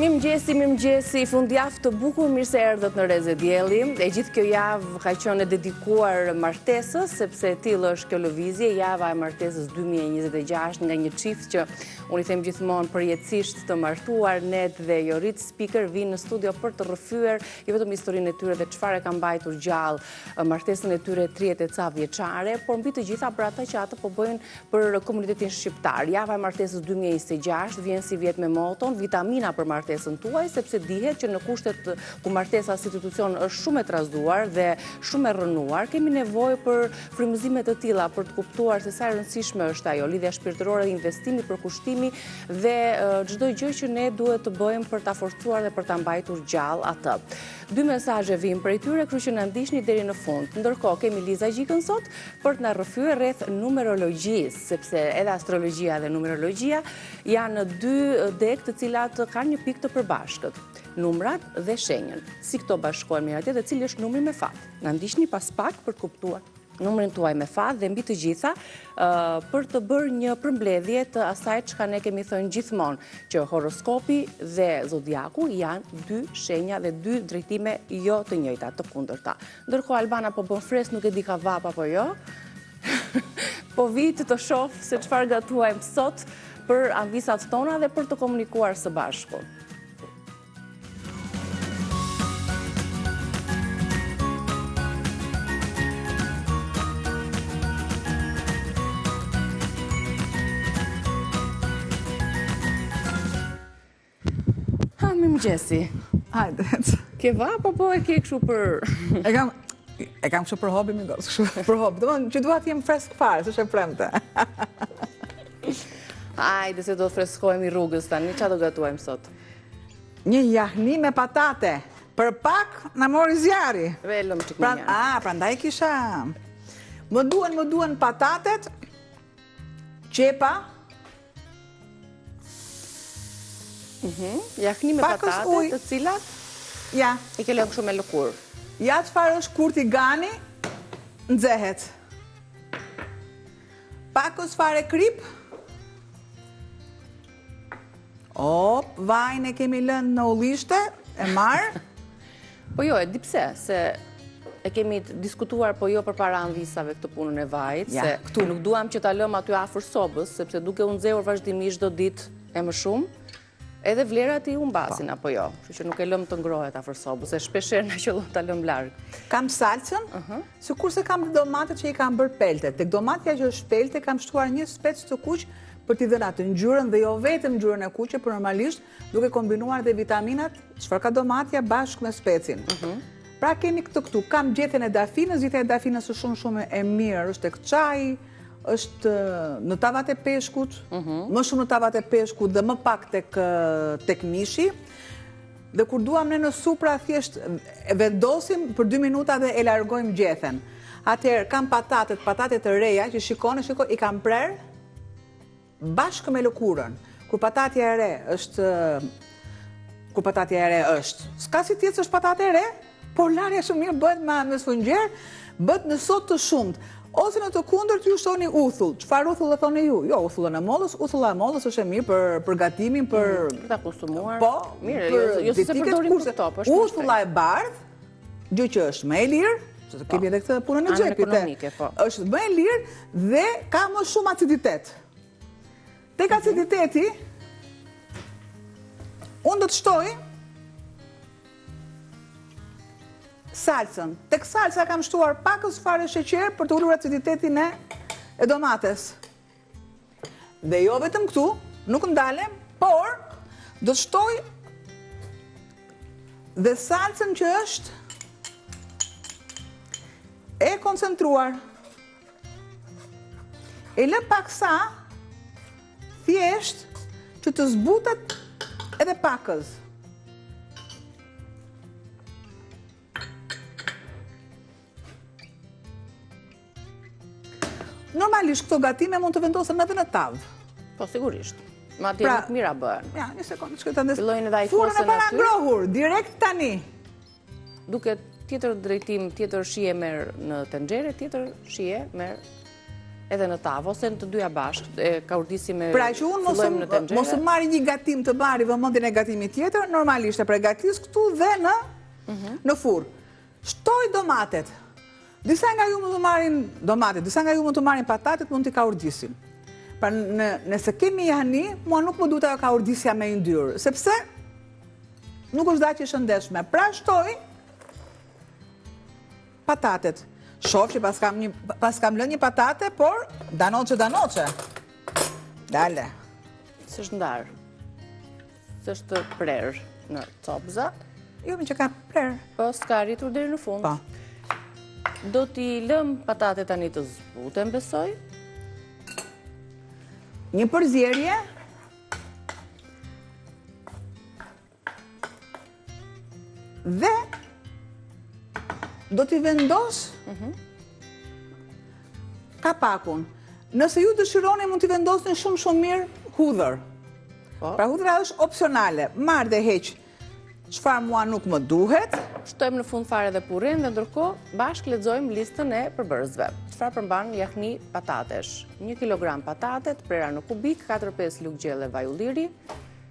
Mirëmëngjesi, fundjavë të bukur, mirë se erdhët në Reze Dielli. E gjithë kjo javë ka qenë e dedikuar martesës, sepse tillë është kjo lëvizje, java e martesës 2026, nga një çift që unë i them gjithmonë përjetësisht të martuar, Ned dhe Jorit Speaker vinë në studio për të rrëfyer jo vetëm historinë e tyre dhe çfarë ka mbajtur gjallë martesën e tyre 30 e ca vjeçare, por mbi të gjitha për ata që ato po bëjnë për komunitetin shqiptar. Java e martesës 2026 vjen si vjet me moton vitamina për martesën tuaj, sepse dihet që në kushtet ku martesa si institucion është shumë e trazuar dhe shumë e rrënuar, kemi nevojë për frymëzime të tilla për të kuptuar se sa e rëndësishme është ajo, lidhja shpirtërore, investimi, përkushtimi dhe çdo gjë që ne duhet të bëjmë për ta forcuar dhe për ta mbajtur gjallë atë. 2 mesazhe vijnë prej tyre, kështu që na ndiqni deri në fund. Ndërkohë kemi Liza Gjikën sot për të na rrëfyer rreth numerologjisë, sepse edhe astrologjia dhe numerologjia janë 2 deg të cilat kanë një pikë të përbashkët, numrat dhe shenjën. Si këto bashkohen me atë dhe cili është numri me fat. Na ndiqni pas pak për të kuptuar numrin tuaj me fat dhe mbi të gjitha për të bërë një përmbledhje të asaj çka ne kemi thënë gjithmonë, që horoskopi dhe zodiaku janë 2 shenja dhe 2 drejtime jo të njëjta, të kundërta. Ndërkohë Albana po bën fres, nuk e di ka vap apo jo. Po vit të shoh se çfarë gatuajmë sot për anvisat tona dhe për të komunikuar së bashku. Mirëmëngjesi. Hajde. Ke vap apo e ke kështu për E kam kështu për hobi, kështu për hobi. Domethënë që dua të jem fresk fare, s'është e premte. Hajde se do të freskohemi rrugës tani, çfarë do gatuajmë sot? Një jahni me patate. Për pak na mori zjarri. Velëm çik më një. Prandaj kisha. Më duan patatet, qepa. Jahni me patate, të cilat? Ja. I ke lënë kështu me lëkurë. Ja çfarë është kurti gani, nxehet. Pakos fare krip. Vajin e kemi lënë në ullishte, e marë. Po jo, e di pse, se e kemi diskutuar po jo përpara anvisave këtë punën e vajit, se këtu nuk duam që ta lëm aty afër sobës, sepse duke u nxehur vazhdimisht çdo ditë e më shumë. Edhe vlerat i humbasin apo jo, kështu që nuk e lëm të ngrohet afër sobës, se shpeshherë na qellon ta lëm larg. Kam salcën, sikurse kam domatet që i kam bërë pelte. Tek domatja që është pelte kam shtuar një spec të kuq për t'i dhënë atë ngjyrën dhe jo vetëm ngjyrën e kuqe, por normalisht duke kombinuar dhe vitaminat çfarë ka domatja bashkë me specin. Pra kemi këtu, kam gjethen e dafinës, gjetja e dafinës është shumë e mirë, është tek çaji, është në tavat e peshkut, më shumë në tavat e peshkut dhe më pak tek mishi. Dhe kur duam ne në supra, thjesht vendosim për 2 minuta dhe e largojmë gjethen. Atëherë kam patatet e reja që shikoni, i kam prerë bashkë me lëkurën. Kur patatja e re është, s'ka si tjetër është patate e re, por larja shumë mirë bëhet me sfungjer, bëhet në sot të shumt. Ose në të kundërt ju shtoni uthull. Çfarë uthull e thoni ju? Jo, uthullën e mollës. Uthulla e mollës është e mirë për gatimin, për ta konsumuar. Po, mirë, jo se përdorim këto, po është. Uthulla e bardh, gjë që është më e lirë, se kemi edhe këtë punën e xhepit. Është më e lirë dhe ka më shumë aciditet. Tek aciditeti, unë do të shtoj salcën. Tek salca kam shtuar pakës fare sheqer për të ulur aciditetin e domates. Dhe jo vetëm këtu, nuk ndalem, por do të shtoj dhe salcën që është e koncentruar. E lë paksa thjesht që të zbutet edhe pakës. Normalisht këto gatime mund të vendosen edhe në tavë. Po sigurisht. Madje nuk mira bëhen. Ja, një sekondë, shkoj ndes. Fillojnë edhe ai furrën e para ngrohur, direkt tani. Duke tjetër drejtim, tjetër shije merr në tenxhere, tjetër shije merr edhe në tavë, ose në të dyja bashkë, e kaurdisim e Pra që unë mos të marri një gatim të bari vëmendjen e gatimit tjetër, normalisht e përgatis këtu dhe në furr. Shtoj domatet. Disa nga ju mund të marrin domatet, disa nga ju mund të marrin patatet, mund t'i kaurdisim. Pra nëse kemi jani, mua nuk më duhet ajo kaurdisja me yndyrë, sepse nuk është daqe shëndetshme. Pra shtoj patatet. Shoh që pas kam lënë një patate, por danoce. Dale. S'është ndarë. S'është prerë në copza. Jo, më që ka prerë. Po, s'ka arritur deri në fund. Po. Do t'i lëm patate tani të zbuten, besoj. Një përzierje. Dhe do t'i vendos kapakun. Nëse ju dëshironi, mund t'i vendosni shumë mirë hudhër. Pra hudhëra është opsionale. Marr dhe heq çfarë mua nuk më duhet. Shtojmë në fund fare dhe purrin dhe ndërkohë bashkë lexojmë listën e përbërësve. Çfarë përmban jahni patatesh? 1 kilogram patatet, prera në kubik, 4-5 lugë gjelle vaj ulliri,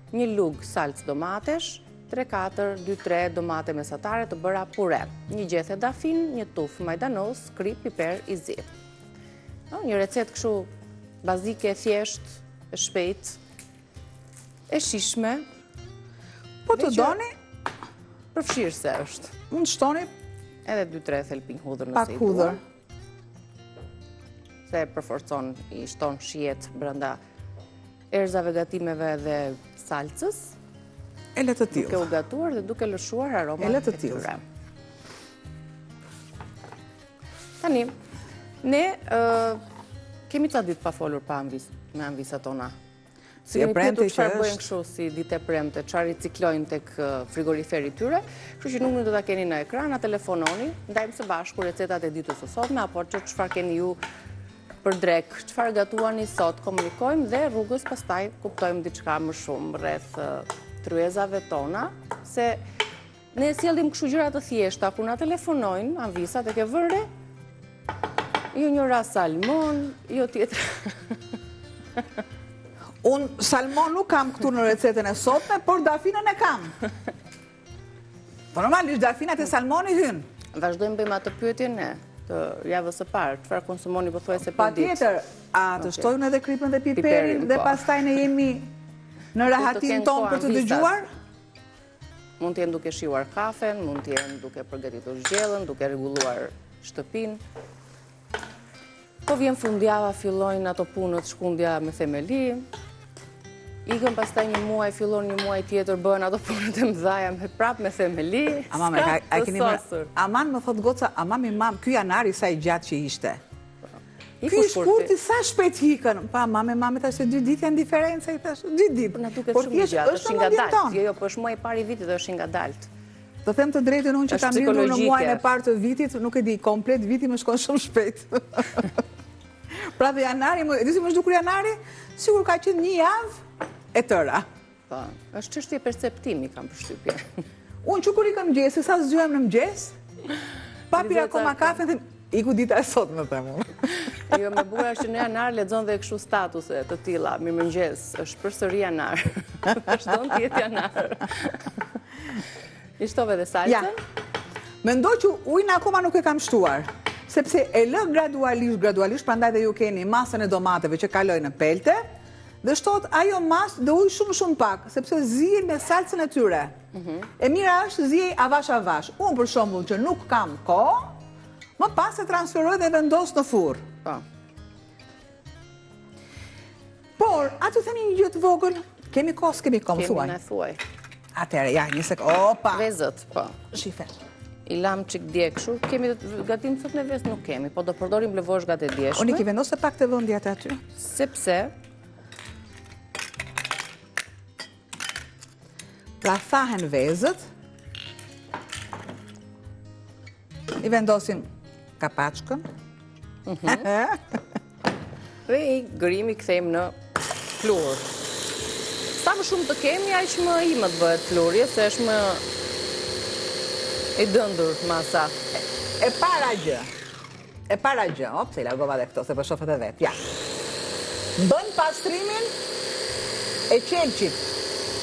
1 lugë salcë domatesh, 3-4, 2-3 domate mesatare të bëra pure, 1 gjethe dafin, 1 tufë majdanos, krip, piper i zi. Një recet kështu bazike, thjesht, e shpejt, e shishme. Po të doni, përfshirëse është. Mund të shtoni edhe 2-3 thelpin hudhër nëse pak i hudhër. Se përforcon, i shton shiet brenda erëzave gatimeve dhe salcës. E le të tillë. Duke u gatuar dhe duke lëshuar aromat e tyre. Tani, ne kemi ca ditë pa folur me anvisat tona. Si kemi pyetur çfarë bëjnë kështu si ditë e premte, çfarë riciklojnë tek frigoriferi tyre, kështu që nuk do ta keni në ekran, na telefononi, ndajmë së bashku recetat e ditës së sotme apo çfarë keni ju për drek, çfarë gatuani sot, komunikojmë dhe rrugës pastaj kuptojmë diçka më shumë rreth tryezave tona, se ne sjellim kështu gjëra të thjeshta, kur na telefonojnë anvisat e ke vënë jo një rast salmon, jo tjetër. Unë salmon nuk kam këtu në recetën e sotme, por dafinën e kam. Po normalisht dafinat e salmoni hyn. Vazhdojmë bëjmë atë pyetjen ne të javës së parë, çfarë konsumoni pothuajse për ditë? Patjetër, a të shtojnë edhe kripën dhe piperin dhe pastaj ne jemi në rahatin tonë për të dëgjuar? Mund t'jenë duke shijuar kafen, mund t'jenë duke përgatitur gjellën, duke rregulluar shtëpinë. Po vjen fundjava, fillojnë ato punët shkundja me themeli. Ikën pastaj një muaj, fillon një muaj tjetër, bëhen ato punët e mëdhaja prapë me themeli. Aman më thot goca, aman mi mam, ky janari sa i gjatë që ishte. Ky shkurti sa shpejt hikën. Pa, mame tash se 2 ditë janë diferenca, i tash 2 ditë. Na duket shumë gjatë, është ngadalt. Jo, po është muaji i parë i vitit dhe është ngadalt. Të them të drejtën, unë që kam lindur në muajin e parë të vitit, nuk e di, komplet viti më shkon shumë shpejt. Pra dhe janari, e si më zhdukur janari, sigur ka qenë një javë e tëra. Po, është çështje perceptimi, kam përshtypje. Unë që kur ikëm mëngjes, sa zgjuhem në mëngjes, pa pirë akoma kafe, them, iku dita e sot më them unë. Jo, me bukur është që në janar lexon dhe kështu statuse të tilla, mirëmëngjes, është përsëri janar. Vazhdon të jetë janar. I shtove dhe salcën? Mendoj që ujin akoma nuk e kam shtuar, sepse e lë gradualisht, prandaj dhe ju keni masën e domateve që kaloj në pelte, dhe shtot ajo masë dhe ujë shumë pak, sepse zihen me salcën e tyre. E mira është zihej avash. Unë për shembull që nuk kam kohë, më pas e transferoj dhe vendos në furr. Por, atë themi një gjë të vogël, kemi kohë, s'kemi kohë, më thuaj. Kemi, në thuaj. Atëherë, ja, një sekondë, opa. Vezët, po. Shife. I lam çik djegshu, kemi gatim sot në vezë nuk kemi, po do përdorim lëvoshgat e djeshme. Unë i ki vendosë pak të vëndjat aty. Sepse pra thahen vezët, i vendosim kapaçkën, dhe i gërimi kthejmë në flur. Sa më shumë të kemi, aq më imët bëhet flurje, se është më e dëndur masa. E para gjë, e para gjë, se i largova dhe këto, se për shofet e vetë, ja. Bën pastrimin e qelqit.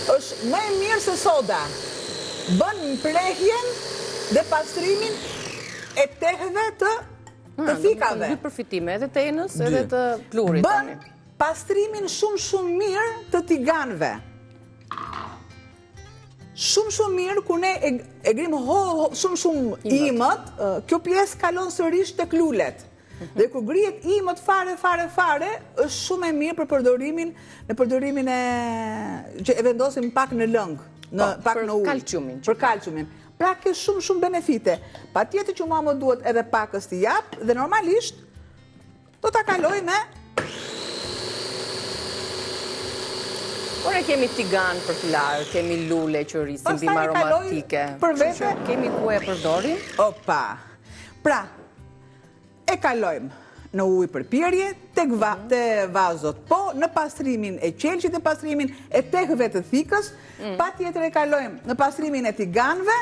Është më e mirë se soda. Bën mprehjen dhe pastrimin e tehëve të thikave. Dy përfitime, edhe të enës, edhe të plurit. Bën pastrimin shumë mirë të tiganëve. Shumë mirë, kur ne e grim shumë imët, kjo pjesë kalon sërish të klulet. Dhe kur grihet imët fare, është shumë e mirë për përdorimin që e vendosim pak në lëng, pak në ujë. Për kalciumin. Pra ke shumë benefite. Patjetër që mua më duhet edhe pakës t'i jap dhe normalisht do ta kaloj me. Por e kemi tigan për të larë, kemi lule që rrisin bim aromatike. Për vete. Kemi ku e përdorim? Opa. Pra, e kalojmë në ujë për pirje, te vazot, po në pastrimin e qelqit e pastrimin e tehëve të thikës, pa tjetër e kalojmë në pastrimin e tiganëve,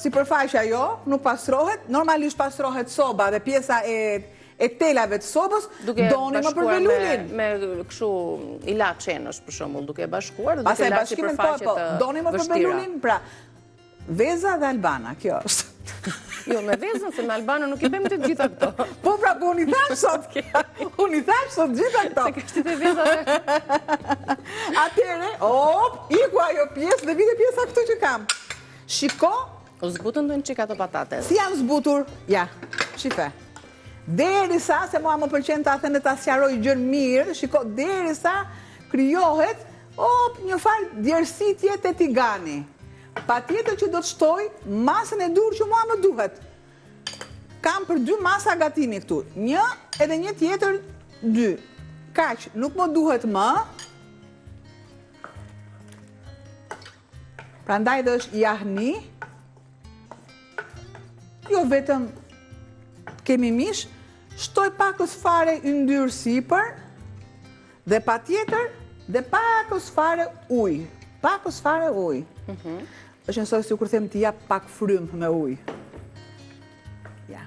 si përfaqja jo, nuk pastrohet, normalisht pastrohet soba dhe pjesa e telave të sobës, doni më për velulin. Me këshu ila qenësh për shembull, duke bashkuar dhe duke larë si përfaqe të vështira. Doni më për velulin, pra, veza dhe albana, kjo është. Jo, me vezën, se me Albano nuk i bëjmë të gjitha këto. Po, pra, po unë i thash sot. Unë i thash sot gjitha këto. Se kështë të vezave. Atere, iku ajo pjesë dhe vide pjesa këtu që kam. Shiko. O zbutën dojnë qika të patates. Si janë zbutur? Ja, shife. Derisa, se mua më pëlqen të athene të asjaroj gjën mirë, shiko, derisa krijohet, një farë djersitje të tigani. Pa tjetër që do të shtoj masën e dur që mua më duhet. Kam për 2 masa gatimi këtu. 1 edhe 1 tjetër 2. Kaq, nuk më duhet më. Prandaj dhe është jahni. Jo vetëm kemi mish. Shtoj pakës fare yndyrë sipër. Dhe pa tjetër dhe pakës fare ujë. Pakës fare ujë. është njësoj si kur them t'i jap pak frymë me ujë. Ja.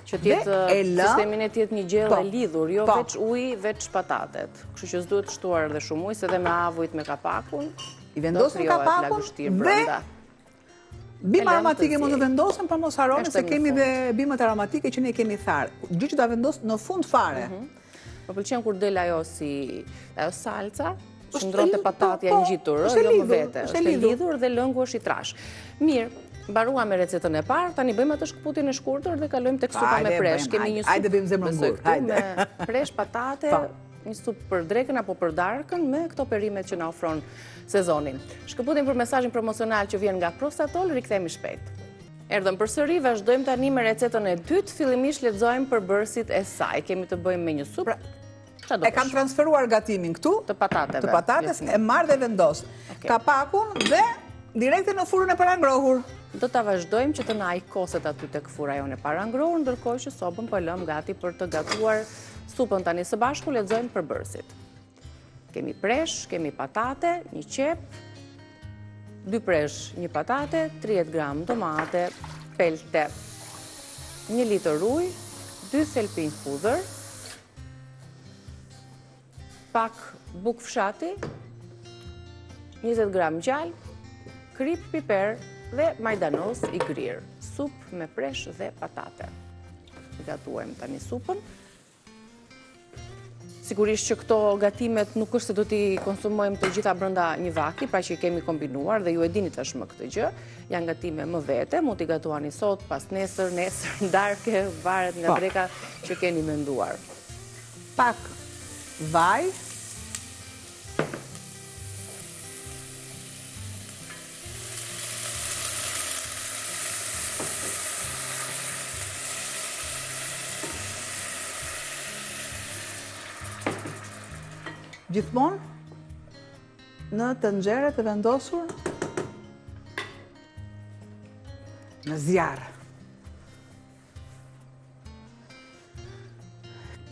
Që tjetë sistemin e tjetë një gjellë e lidhur, jo veç ujë, veç patatet. Kështu që s'duhet shtuar dhe shumë ujë, se dhe me avujt me kapakun, i vendosën kapakun dhe bimë aromatike mund të vendosën, për mos haroni se kemi dhe bimët aromatike që ne kemi tharë. Gjë që ta vendosë në fund fare. Më pëlqen kur del ajo si salca, shëndron të patatja ngjitur, jo më vete. Është e lidhur dhe lëngu është i trash. Mirë, mbaruam me recetën e parë, tani bëjmë atë shkputin e shkurtër dhe kalojmë tek supa me presh. Kemi një supë me presh, patate, një supë për drekën apo për darkën me këto perimet që na ofron sezonin. Shkëputim për mesazhin promocional që vjen nga Prostatol, rikthehemi shpejt. Erdhëm përsëri, vazhdojmë tani me recetën e dytë. Fillimisht lexojmë përbërësit e saj. Kemi të bëjmë me një supë. E kam transferuar gatimin këtu, të patateve. Të patates, e marrë dhe vendos. Kapakun dhe direkte në furën e parangrohur. Do ta vazhdojmë që të na ajkoset aty tek fura jonë e parangrohur, ndërkohë që sopën po lëm gati për të gatuar supën. Tani së bashku lexojmë përbërësit. Kemi presh, kemi patate, një qep, 2 presh, 1 patate, 30 gram domate, pelte, 1 litër ujë, 2 thelpin hudhër, pak buk fshati, 20 gram gjall, krip, piper dhe majdanos i grirë. Supë me presh dhe patate. Gatuajmë tani supën. Sigurisht që këto gatimet nuk është se do t'i konsumojmë të gjitha brenda një vaki, pra që i kemi kombinuar dhe ju e dini tashmë këtë gjë. Janë gatime më vete, mund t'i gatuani sot, pas nesër, darke, varet nga dreka që keni menduar. Pak vaj. Gjithmonë në tenxhere të vendosur në zjarë.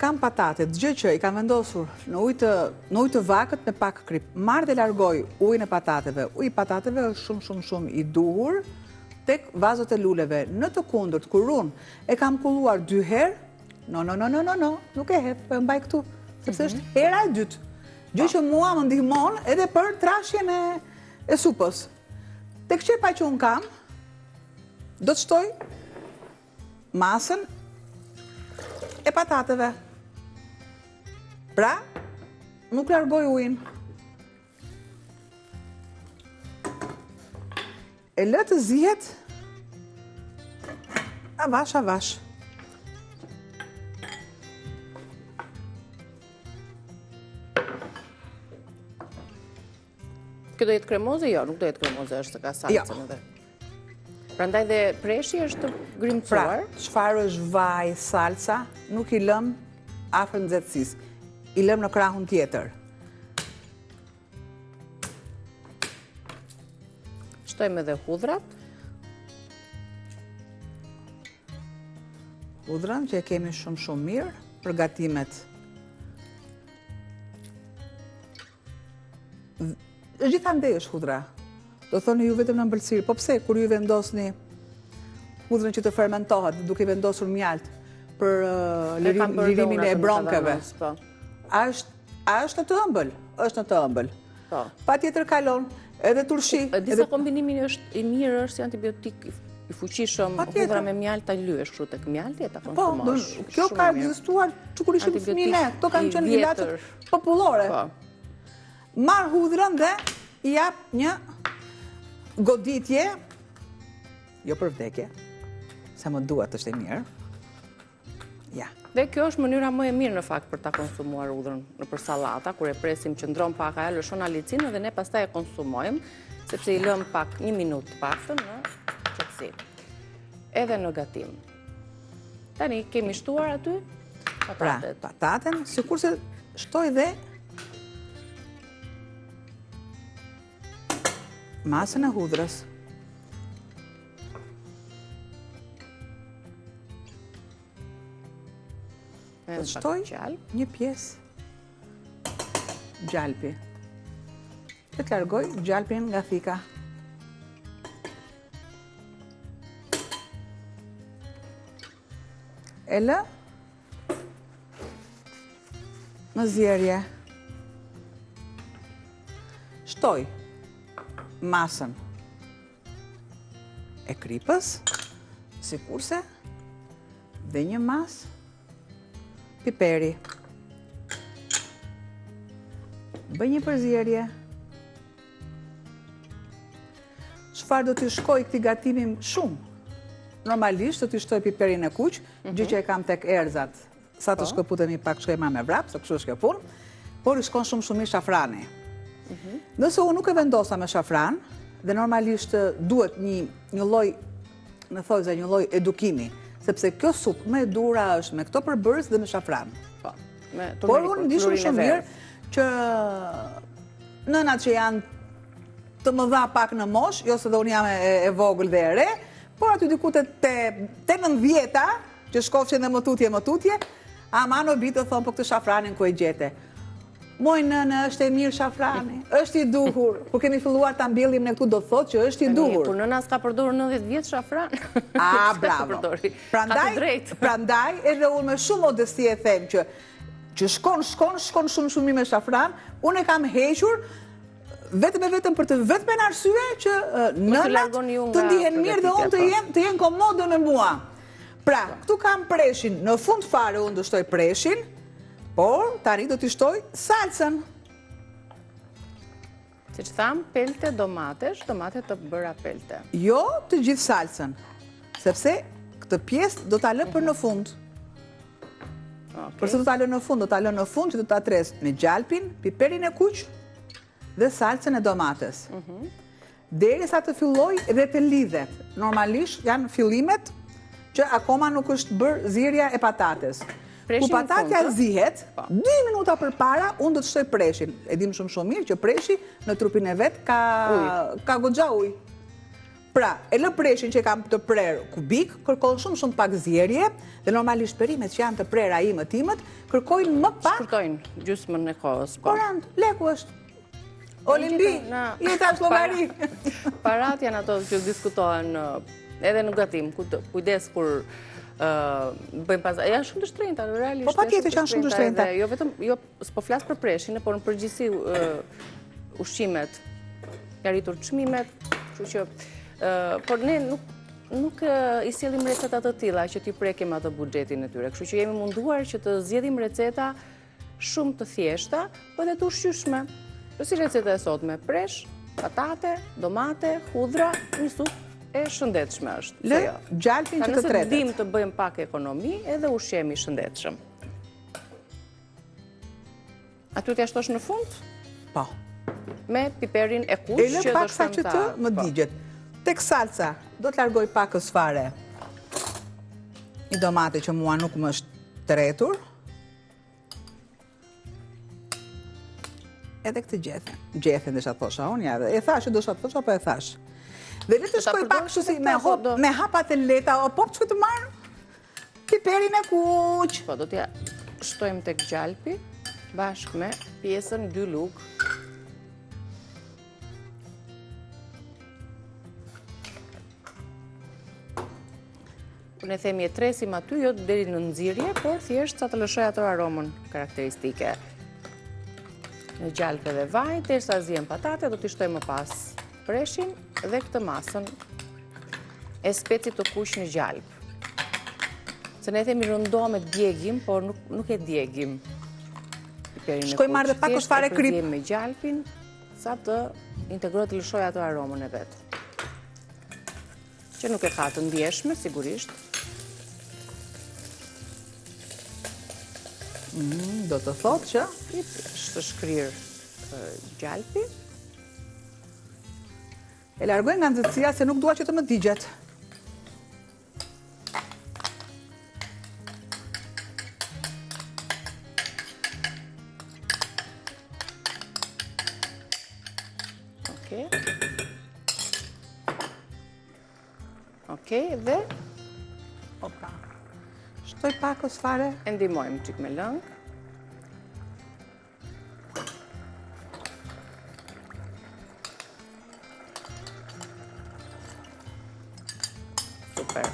Kam patatet, gjë që i kam vendosur në ujë të vakët me pak krip. Marr dhe largoj ujin e patateve. Uji i patateve është shumë i duhur, tek vazot e luleve. Në të kundërt, kur unë e kam kulluar 2 herë, no, nuk e hep, po e mbaj këtu, sepse është hera e dytë. Gjë që mua më ndihmon edhe për trashjen e supës. Tek qepa që unë kam, do të shtoj masën e patateve. Pra, nuk largoj ujin. E lë të zihet avash. Kjo do jetë kremoze? Jo, nuk do jetë kremoze, është ka salcën edhe. Prandaj dhe preshi është grimcuar. Pra, çfarë është vaj, salca, nuk i lëm afër nxehtësisë. I lëm në krahun tjetër. Shtojmë edhe hudhrat. Hudhrën që e kemi shumë mirë, përgatimet. Gjithandej është hudhra. Do thoni ju vetëm në ëmbëlsirë, po pse kur ju vendosni hudhrën që të fermentohet duke vendosur mjalt për lirimin e bronkeve. A është në të ëmbël? Është në të ëmbël. Patjetër kalon edhe turshi. Disa kombinimi është i mirë është si antibiotik i fuqishëm, hudhra me mjalt ta lyesh kështu tek mjalti e ta konsumosh. Po, kjo ka ekzistuar çukurishëm fëmijëne, këto kanë qenë ilaçet popullore. Marr hudhrën dhe i jap një goditje, jo për vdekje, sa më duhet është e mirë. Ja. Dhe kjo është mënyra më e mirë në fakt për ta konsumuar hudhrën nëpër sallata, kur e presim që ndron pak ajo, lëshon alicinë dhe ne pastaj e konsumojmë, sepse i lëm pak 1 minutë paktën në qetësi. Edhe në gatim. Tani kemi shtuar aty patatet. Pra, pataten, sikurse shtoj dhe masën e hudhrës. Të shtoj një pjesë gjalpi. Të largoj gjalpin nga thika. E lë në zjerje. Shtoj masën e kripës, sikurse, dhe një masë piperi. Bëj një përzierje. Çfarë do t'i shkoj këtij gatimi shumë? Normalisht do t'i shtoj piperin e kuq, gjë që e kam tek erzat. Sa të shkëputemi pak shkoj ma me vrap, se kështu është kjo punë, por i shkon shumë mirë shafrani. Nëse unë nuk e vendosa me shafran, dhe normalisht duhet një lloj, në thojza një lloj edukimi, sepse kjo supë me dura është me këto përbërës dhe me shafran. Por unë di shumë mirë që nënat që janë të mëdha pak në mosh, jo se dhe unë jam e vogël dhe e re, por aty diku te 90-ta, që shkofshin dhe më tutje, ama në bitë të thonë po këtë shafranin ku e gjete. Moj nënë, është e mirë shafrani, është i duhur. Po kemi filluar ta mbjellim ne këtu do thotë që është i duhur. Por nëna s'ka përdorur 90 vjet shafran. Bravo. Prandaj edhe unë me shumë modesti e them që shkon shumë mirë me shafran, unë e kam hequr vetëm për të vetëm arsye që nënat të ndihen mirë dhe unë të jenë komode me mua. Pra, këtu kam preshin, në fund fare unë do shtoj preshin, por tani do t'i shtoj salcën. Siç tham, pelte domatesh, domate të bëra pelte. Jo të gjithë salcën, sepse këtë pjesë do t'a lë për në fund. Përse do t'a lë në fund? Do t'a lë në fund që do t'a tres me gjalpin, piperin e kuq dhe salcën e domates. Derisa të filloj dhe të lidhet. Normalisht janë fillimet që akoma nuk është bërë zirja e patates. Ku patatja zihet, 2 minuta për para, unë do të shtoj preshin. E dim shumë mirë që preshi në trupin e vet ka goxha ujë. Pra, e lë preshin që kam të prerë kubik, kërkon shumë pak zjerje, dhe normalisht perimet që janë të prera imët, kërkojnë më pak... Shkurtojnë gjysmën e kohës. Korant, leku është. Olimpi, i tash llogari. Parat janë ato që diskutohen edhe në gatim, kujdes kur bëjmë pazar. Janë shumë të shtrenjta, realisht. Po patjetër që janë shumë të shtrenjta. Jo vetëm, jo s'po flas për preshin, por në përgjithësi ushqimet, arritur çmimet, kështu që por ne nuk i sjellim receta të tilla që t'i prekim atë buxhetin e tyre. Kështu që jemi munduar që të zgjedhim receta shumë të thjeshta, por edhe të ushqyeshme. Si receta e sotme, presh, patate, domate, hudhra, një supë e shëndetshme është. Lë gjalpin që të tretet. Nëse dim të bëjmë pak ekonomi, edhe ushqemi shëndetshëm. Aty t'ja shtosh në fund? Po. Me piperin e kuq që do pak sa që të më digjet. Tek salca, do të largoj pakës fare një domate që mua nuk më është tretur. Edhe këtë gjethen dhe shatë thosha, unë ja, e thash, do shatë thosha, po e thash. Dhe le të shkoj pak kështu si me hapat e leta, o po që të marë piperin e kuq. Po, do t'ja shtojmë tek gjalpi, bashkë me pjesën 2 lugë. Ne themi e tresim aty, jo deri në nxirje, por thjesht sa të lëshoj ato aromën karakteristike. Në gjalpë dhe vaj, derisa zihen patate, do t'i shtojmë më pas preshin dhe këtë masën e specit të kuq në gjalpë. Se ne themi rëndo me djegim, por nuk e djegim. Shkoj marrë dhe pak është fare kryp. Me gjalpin, sa të integrojë të lëshoj ato aromën e vetë. Që nuk e ka të ndjeshme, sigurisht. Do të thotë që është shkrirë gjalpi. E largoj nga nxehtësia se nuk dua që të më digjet. Okej, dhe shtoj pakës fare. E ndihmojmë çik me lëng. Super.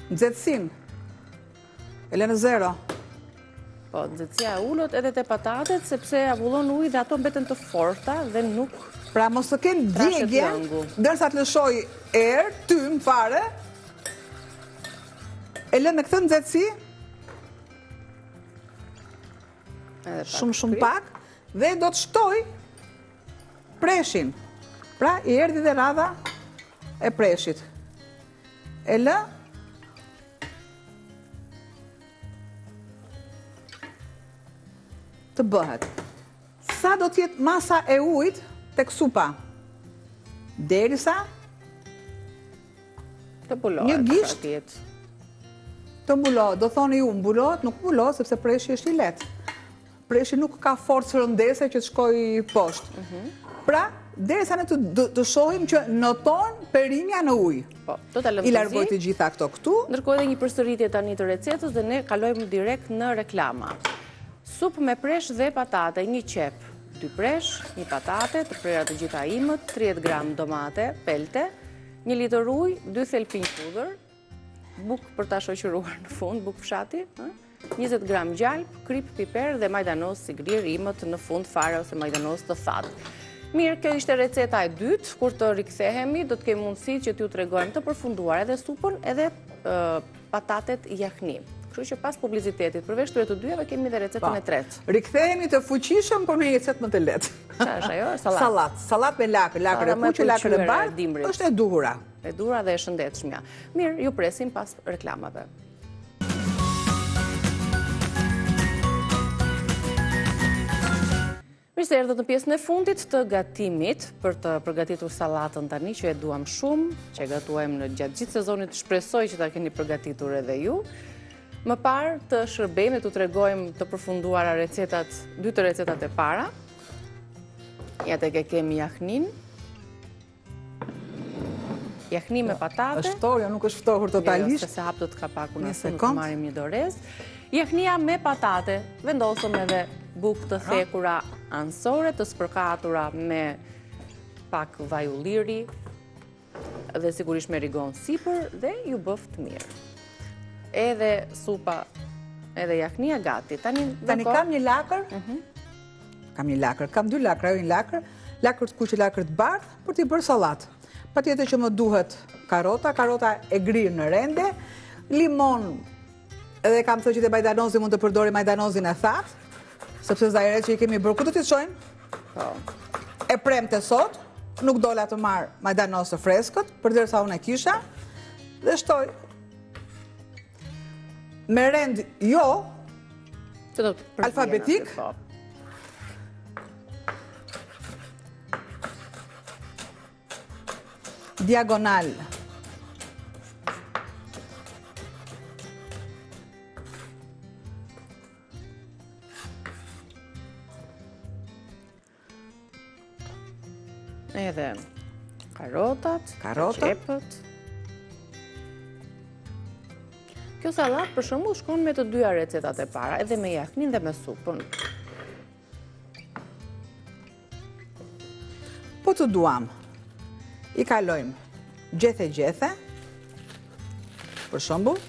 Nxehtësinë e lë në 0. Po, nxehtësia e ulët edhe te patatet, sepse avullon ujë dhe ato mbeten të forta dhe nuk... Pra mos të kenë djegje, dërsa të lëshoj erë, tym fare, e lë me këtë nxehtësi, shumë pak, dhe do të shtoj preshin. Pra, i erdhi dhe radha e preshit. E lë, të bëhet. Sa do t'jetë masa e ujit tek supa? Derisa të mbulohet. Një gisht të mbulohet. Do thoni ju, mbulohet, nuk mbulohet, sepse preshi është i lehtë. Preshi nuk ka forcë rëndese që të shkoj poshtë. Pra, derisa ne të shohim që noton perinia në ujë. Po, do ta lëmë. I largoj të gjitha këto këtu. Ndërkohë edhe një përsëritje tani të recetës dhe ne kalojmë direkt në reklama. Supë me presh dhe patate, një qep, 2 presh, 1 patate, të prera të gjitha imët, 30 gram domate, pelte, 1 litër ujë, 2 thelpinj pudër, bukë për ta shoqëruar në fund, bukë fshati, 20 gram gjalp, krip, piper dhe majdanos si grir, imët në fund fare ose majdanos të thatë. Mirë, kjo ishte receta e dytë, kur të rikthehemi, do të kemi mundësi që t'ju tregojmë të përfunduar edhe supën, edhe patatet jahni. Kështu që pas publicitetit, përveç këtyre të dyjave, kemi dhe recetën e tretë. Rikthehemi të fuqishëm, por me një recetë më të lehtë. Çfarë është ajo? Sallat. Sallat me lakër, lakër e kuqe, lakër e bardhë, është e duhura. E duhura dhe e shëndetshmja. Mirë, ju presim pas reklamave. Mirë se erdhët në pjesën e fundit të gatimit për të përgatitur sallatën tani që e duam shumë, që e gatuajmë në gjatë gjithë sezonit, shpresoj që ta keni përgatitur edhe ju. Më parë të shërbejmë dhe të tregojmë të përfunduara recetat, 2 të recetat e para. Ja tek e kemi jahnin. Jahni me patate. Është ftohur, nuk është ftohur totalisht. Se hap të kapakun ashtu, nuk marrim një dorez. Jahnia me patate, vendosëm edhe bukë të thekura ansore, të spërkatura me pak vaj ulliri dhe sigurisht me rigon sipër dhe ju bëft mirë. Edhe supa, edhe jaknia gati. Tani kam një lakër, kam 2 lakra, një lakër të kuqe, lakër të bardhë, për t'i bërë sallatë. Patjetër që më duhet karota e grirë në rende, limon, edhe kam thënë që te majdanozi mund të përdori majdanozin e thatë, sepse zajre që i kemi bërë, ku do t'i shojmë? E premte sot, nuk dola të marë majdanoz të freskët, përderisa unë e kisha, dhe shtoj me rend jo alfabetik, diagonal. Edhe karotat, qepët. Kjo sallatë për shembull shkon me të dyja recetat e para, edhe me jaknin dhe me supën. Po të duam, i kalojmë gjethe, për shembull,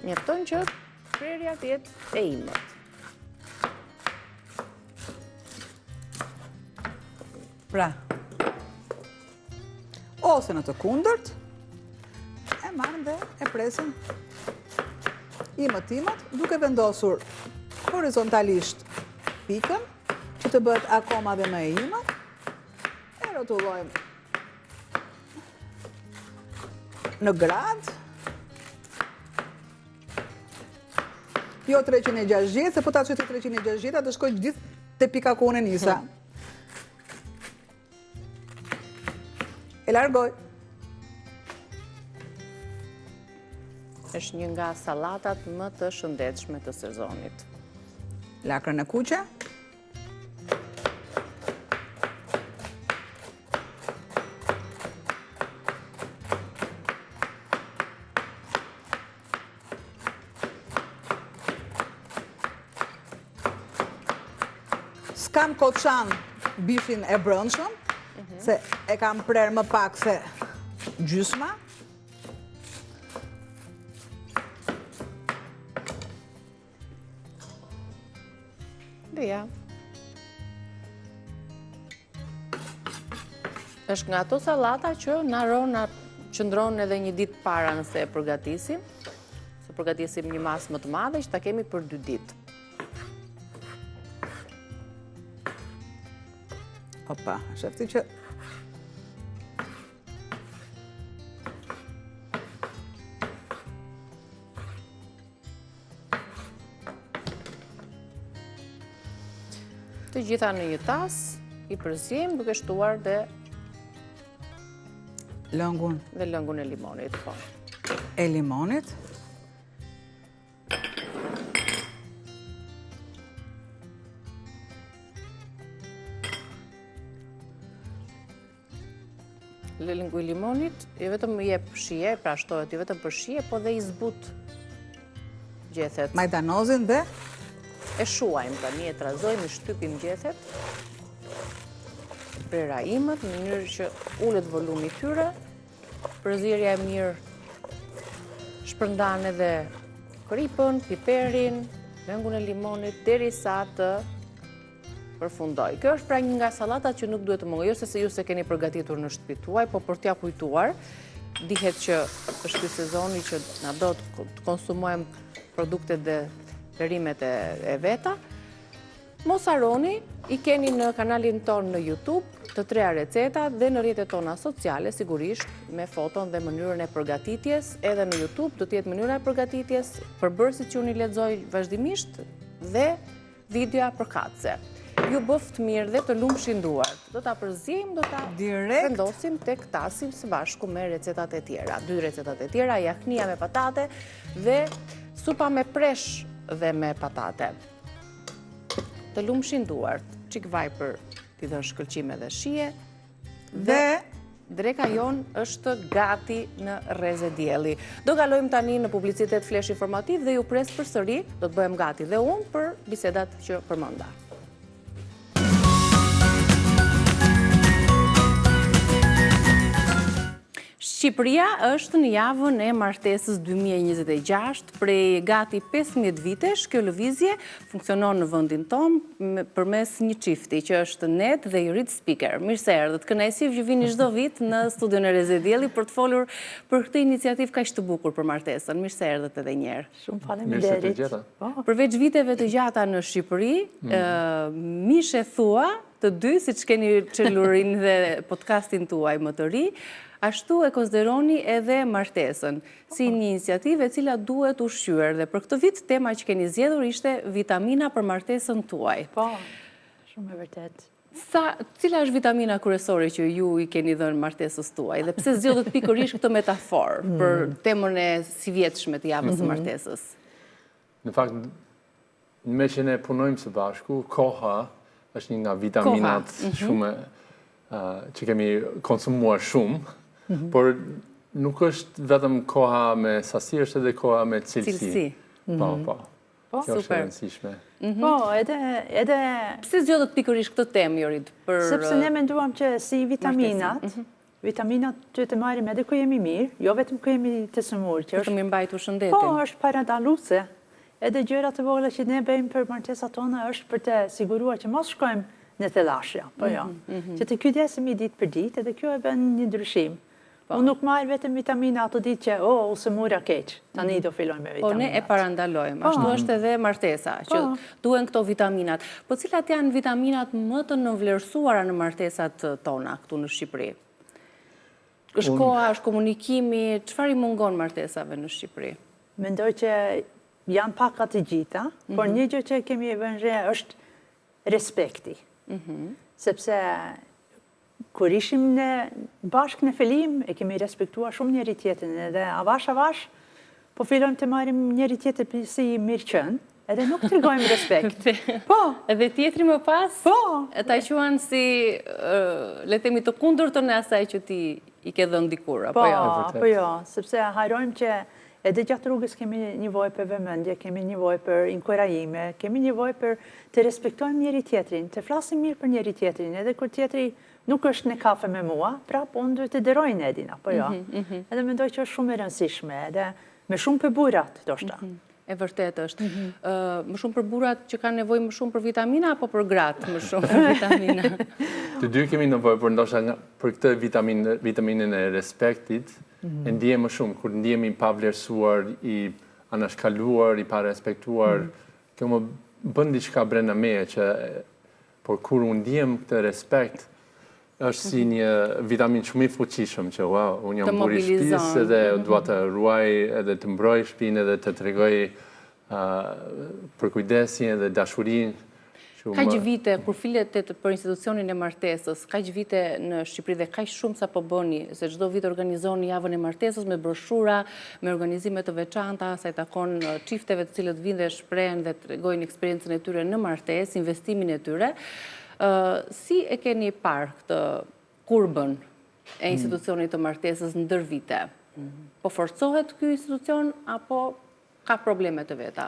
mjafton që prerja të jetë e imët. Pra, ose në të kundërt, e marrëm dhe e presim imët, duke vendosur horizontalisht pikën, që të bëhet akoma dhe më e imët, e rotullojmë në grad, jo 360, se po ta qëtë 360, të shkoj gjithë të pika ku unë e nisa. E largoj. Është një nga sallatat më të shëndetshme të sezonit. Lakrën e kuqe. S'kam koçan bifin e brëndshëm, se e kam prerë më pak se gjysma. Dhe ja. Është nga ato sallata që na qëndron edhe një ditë para nëse e përgatisim, se përgatisim një masë më të madhe që ta kemi për 2 ditë. Opa, shefti që të gjitha në një tas, i përzim duke shtuar dhe lëngun e limonit. E limonit. Lëngu i limonit, jo vetëm i jep shije, pra shtohet jo vetëm për shije, po dhe i zbut gjethet. Majdanozin dhe E shuajmë tani, e trazojmë, i shtypim gjethet, prera imët, në mënyrë që ullet volumi tyre, përzierja e mirë shpërndan edhe kripën, piperin, lëngun e limonit, derisa të përfundoj. Kjo është pra një nga sallatat që nuk duhet të mungojë, se ju se keni përgatitur në shtëpi tuaj, po për t'ja kujtuar, dihet që është ky sezoni që na do të konsumojmë produktet dhe perimet e veta. Mos harroni, i keni në kanalin ton në YouTube të 3 receta dhe në rrjetet tona sociale, sigurisht, me foton dhe mënyrën e përgatitjes. Edhe në YouTube do t'jetë mënyra e përgatitjes, përbërësit që unë i lexoj vazhdimisht dhe videoja përkatëse. Ju bëft mirë dhe të lumshin duart. Do ta përzim, do ta vendosim tek tasi së bashku me recetat e tjera. 2 recetat e tjera, jaknia me patate dhe supa me presh dhe me patate. Të lumshin duart, çik vaj për t'i dhënë shkëlqime dhe shije, Dhe dreka jon është gati në rreze dielli. Do kalojmë tani në publicitet flesh informativ dhe ju pres përsëri, do të bëhem gati dhe unë për bisedat që përmenda. Shqipëria është në javën e martesës 2026, prej gati 15 vitesh, kjo lëvizje funksionon në vendin tonë përmes një çifti që është Net dhe Irit Speaker. Mirë se erdhët, kënaqësi që vini çdo vit në studion e Rreze Dielli për të folur për këtë iniciativë kaq të bukur për martesën. Mirë se erdhët edhe një herë. Shumë faleminderit. Përveç viteve të gjata në Shqipëri, mishe thua të dy, siç keni çelurin dhe podcastin tuaj më të ri, ashtu e konsideroni edhe martesën, si një iniciativë e cila duhet ushqyer dhe për këtë vit tema që keni zgjedhur ishte vitamina për martesën tuaj. Po, shumë e vërtet. Cila është vitamina kryesore që ju i keni dhënë martesës tuaj dhe pse zgjodhët pikërisht këtë metaforë për temën e si vjetshme të javës së martesës? Në fakt, me që ne punojmë së bashku, koha është një nga vitaminat shumë që kemi konsumuar shumë, por nuk është vetëm koha me sasi, është edhe koha me cilësi. Po. Kjo është e rëndësishme. Po, edhe... Pse zgjodhët pikërisht këtë temë, Jorit? Sepse ne menduam që si vitaminat duhet të marrim edhe kur jemi mirë, jo vetëm kur jemi të sëmurë. Që të mirëmbajtur shëndetin. Po, është parandaluese. Edhe gjërat të vogla që ne bëjmë për martesat tona është për të siguruar që mos shkojmë në tellashja, po jo. Që të kujdesemi ditë për ditë, edhe kjo e bën një ndryshim. Unë nuk marr vetëm vitamina ato ditë që u sëmura keq, tani do fillojmë me vitaminat. Po ne e parandalojmë, ashtu është edhe martesa, që duhen këto vitaminat. Po cilat janë vitaminat më të nënvlerësuara në martesat tona këtu në Shqipëri? Është koha, është komunikimi, çfarë i mungon martesave në Shqipëri? Mendoj që janë paka të gjitha, por një gjë që kemi vënë re është respekti. Sepse kur ishim bashkë në fillim, e kemi respektuar shumë njëri tjetrin, edhe avash, po fillojmë të marrim njëri tjetër si mirëqen, edhe nuk tregojmë respekt. Po. Edhe tjetri më pas, ta quan si, le të themi, të kundërtën e asaj që ti i ke dhënë dikur, apo jo? Po jo, sepse harrojmë që edhe gjatë rrugës kemi nevojë për vëmendje, kemi nevojë për inkurajime, kemi nevojë për të respektojmë njëri tjetrin, të flasim mirë për njëri tjetrin, edhe kur tjetri nuk është në kafe me mua, prap unë duhet të deroj Nedin, apo jo? Edhe mendoj që është shumë e rëndësishme, edhe me shumë për burrat, ndoshta. E vërtet është. Më shumë për burrat që kanë nevojë më shumë për vitamina, apo për gratë më shumë për vitamina? Të dy kemi nevojë për ndoshta për këtë vitaminën e respektit, e ndihem më shumë, kur ndihemi pa vlerësuar, i anashkaluar, i pa respektuar, kjo më bën diçka brenda meje që, por kur unë ndihem këtë respekt, është si një vitamin shumë i fuqishëm që unë jam buri shtëpisë edhe dua të ruaj edhe të mbroj shtëpinë edhe të tregoj për kujdesin edhe dashurinë. Kaq vite, kur filet për institucionin e martesës, kaq vite në Shqipëri dhe kaq shumë sa po bëni, se çdo vit organizoni javën e martesës me broshura, me organizime të veçanta, sa i takon çifteve të cilët vinë dhe shprehen dhe tregojnë eksperiencën e tyre në martesë, investimin e tyre. Si e keni parë këtë kurbën e institucionit të martesës ndër vite? Po forcohet ky institucion apo ka probleme të veta?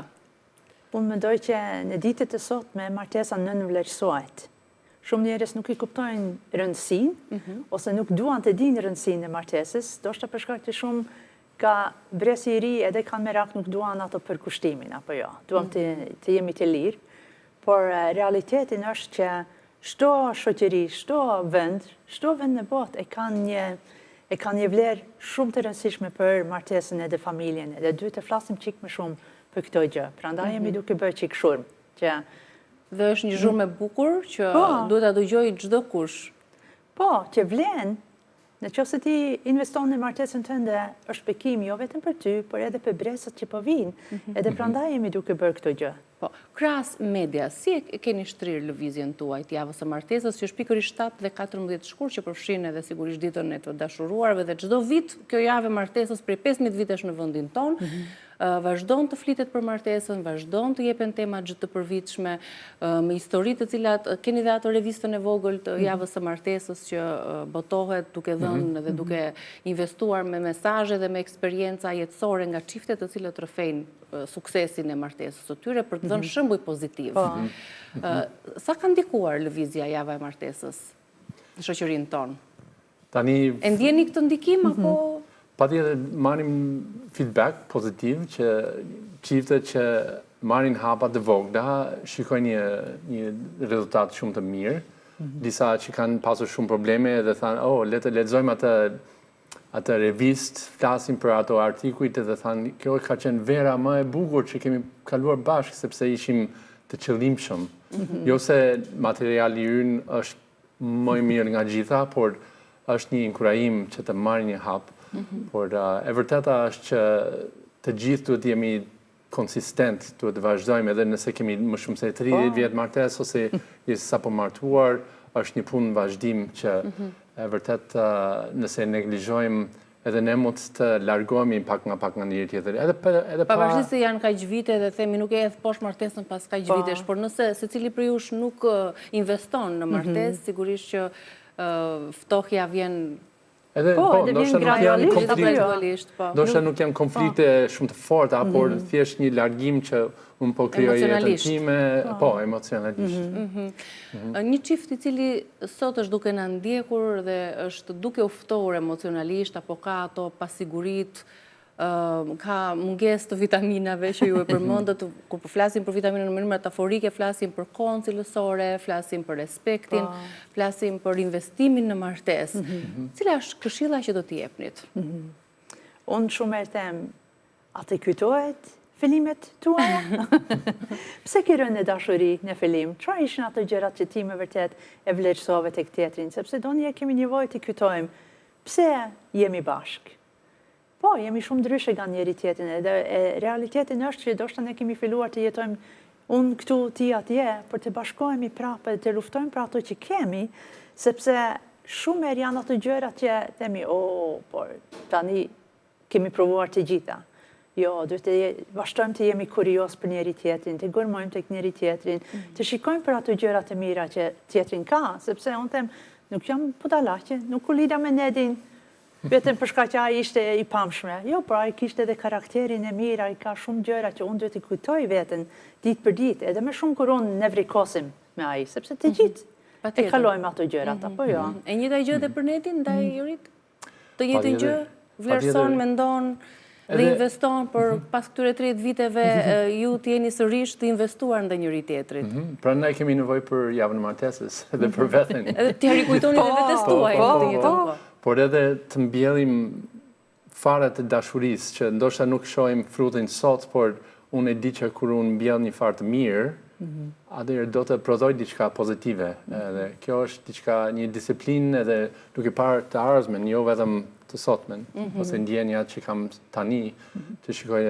Unë mendoj që në ditët e sotme martesa nënvlerësohet. Shumë njerëz nuk i kuptojnë rëndësinë, ose nuk duan të dinë rëndësinë e martesës, ndoshta për shkak të shumë ka bresi i ri edhe kanë merak nuk duan ato për kushtimin, apo jo. Duam të jemi të lirë, por realitetin është që çdo shoqëri, çdo vend në botë e kanë një vlerë shumë të rëndësishme për martesën edhe familjen, edhe duhet të flasim çik më shumë për këto gjë. Prandaj jemi duke bërë çik shurm. Dhe është një zhurmë e bukur që duhet ta dëgjojë çdo kush. Po, që vlen, nëse ti investon në martesën tënde, është bekim jo vetëm për ty, por edhe për bresët që po vinë. Edhe prandaj jemi duke bërë këto gjë. Po, krahas media, si e keni shtrirë lëvizjen tuaj të javës së martesës, që është pikërisht 7 dhe 14 shkurt, që përfshin edhe sigurisht ditën e të dashuruarve dhe çdo vit kjo javë e martesës prej 15 vitesh në vendin tonë, vazhdon të flitet për martesën, vazhdon të jepen tema gjithë të përvitshme, me histori të cilat keni dhe atë revistën e vogël të javës së martesës që botohet duke dhënë dhe duke investuar me mesazhe dhe me eksperjenca jetësore nga çiftet të cilët rrëfejnë suksesin e martesës së tyre për të dhënë shembuj pozitiv. Sa ka ndikuar lëvizja java e martesës në shoqërinë tonë? Tani E ndjeni këtë ndikim apo patjetër marrim feedback pozitiv që çiftet që marrin hapa të vogla shikojnë një rezultat shumë të mirë. Disa që kanë pasur shumë probleme dhe thanë, le të lexojmë atë revist, flasim për ato artikujt dhe thanë, kjo ka qenë vera më e bukur që kemi kaluar bashkë sepse ishim të qëllimshëm. Jo se materiali ynë është më i mirë nga gjitha, por është një inkurajim që të marrin një hap. Por e vërteta është që të gjithë duhet jemi konsistent, duhet të vazhdojmë edhe nëse kemi më shumë se 30 vjet martesë ose jesi sapo martuar, është një punë vazhdim që e vërtet nëse neglizhojmë edhe ne mund të largohemi pak nga njëri tjetri. Pavarësisht se janë kaq vite dhe themi nuk e hedh poshtë martesën pas kaq vitesh, por nëse secili prej jush nuk investon në martesë, sigurisht që ftohja vjen ndoshta nuk janë konflikte shumë të forta, por thjesht një largim që unë po krijoj jetën time, emocionalisht. Një çift i cili sot është duke na ndjekur dhe është duke u ftohur emocionalisht apo ka ato pasiguritë, ka mungesë të vitaminave që ju e përmendët, kur po flasim për vitaminën në mënyrë metaforike, flasim për kohën cilësore, flasim për respektin, flasim për investimin në martesë. Cila është këshilla që do t'i jepnit? Unë shumë e them, atë kujtohet fillimet tuaja? Pse ke rënë në dashuri në fillim? Çfarë ishin ato gjërat që ti me vërtet e vlerësove tek tjetrin? Sepse donjë kemi nevojë të kujtojmë pse jemi bashkë. Po, jemi shumë ndryshe nga njëri tjetrin, edhe realitetin është që ndoshta ne kemi filluar të jetojmë unë këtu, ti atje, për të bashkohemi prapë dhe të luftojmë për ato që kemi, sepse shumë herë janë ato gjërat që themi, por tani kemi provuar të gjitha. Jo, duhet të vazhdojmë të jemi kurios për njëri tjetrin, të gërmojmë tek njëri tjetrin, të shikojmë për ato gjërat e mira që tjetrin ka, sepse unë them, nuk jam budallaqe, nuk u lidha me Nedin, vetëm përshka që ai ishte i pamshme. Jo, por ai kishte edhe karakterin e mirë, ai ka shumë gjëra që unë duhet të kujtoj veten ditë për ditë, edhe më shumë kur unë ne vrikosim me ai, sepse të gjithë e kalojmë ato gjërat, apo jo? E njëjta gjë edhe për Netin ndaj Jurit? Të njëjtën gjë, vlerëson, mendon dhe investon për pas këtyre 30 viteve ju të jeni sërish të investuar ndaj njëri tjetrit. Prandaj kemi nevojë për javën e martesës edhe për veten. Edhe t'ja rikujtoni edhe vetes tuaj në të njëjtën kohë. Por edhe të mbjellim faret e dashurisë, që ndoshta nuk shohim frutin sot, por unë e di që kur unë mbjell një farë të mirë, atëherë do të prodhoj diçka pozitive. Edhe kjo është diçka, një disiplinë edhe duke parë të ardhmen, jo vetëm të sotmen, ose ndjenjat që kam tani, të shikoj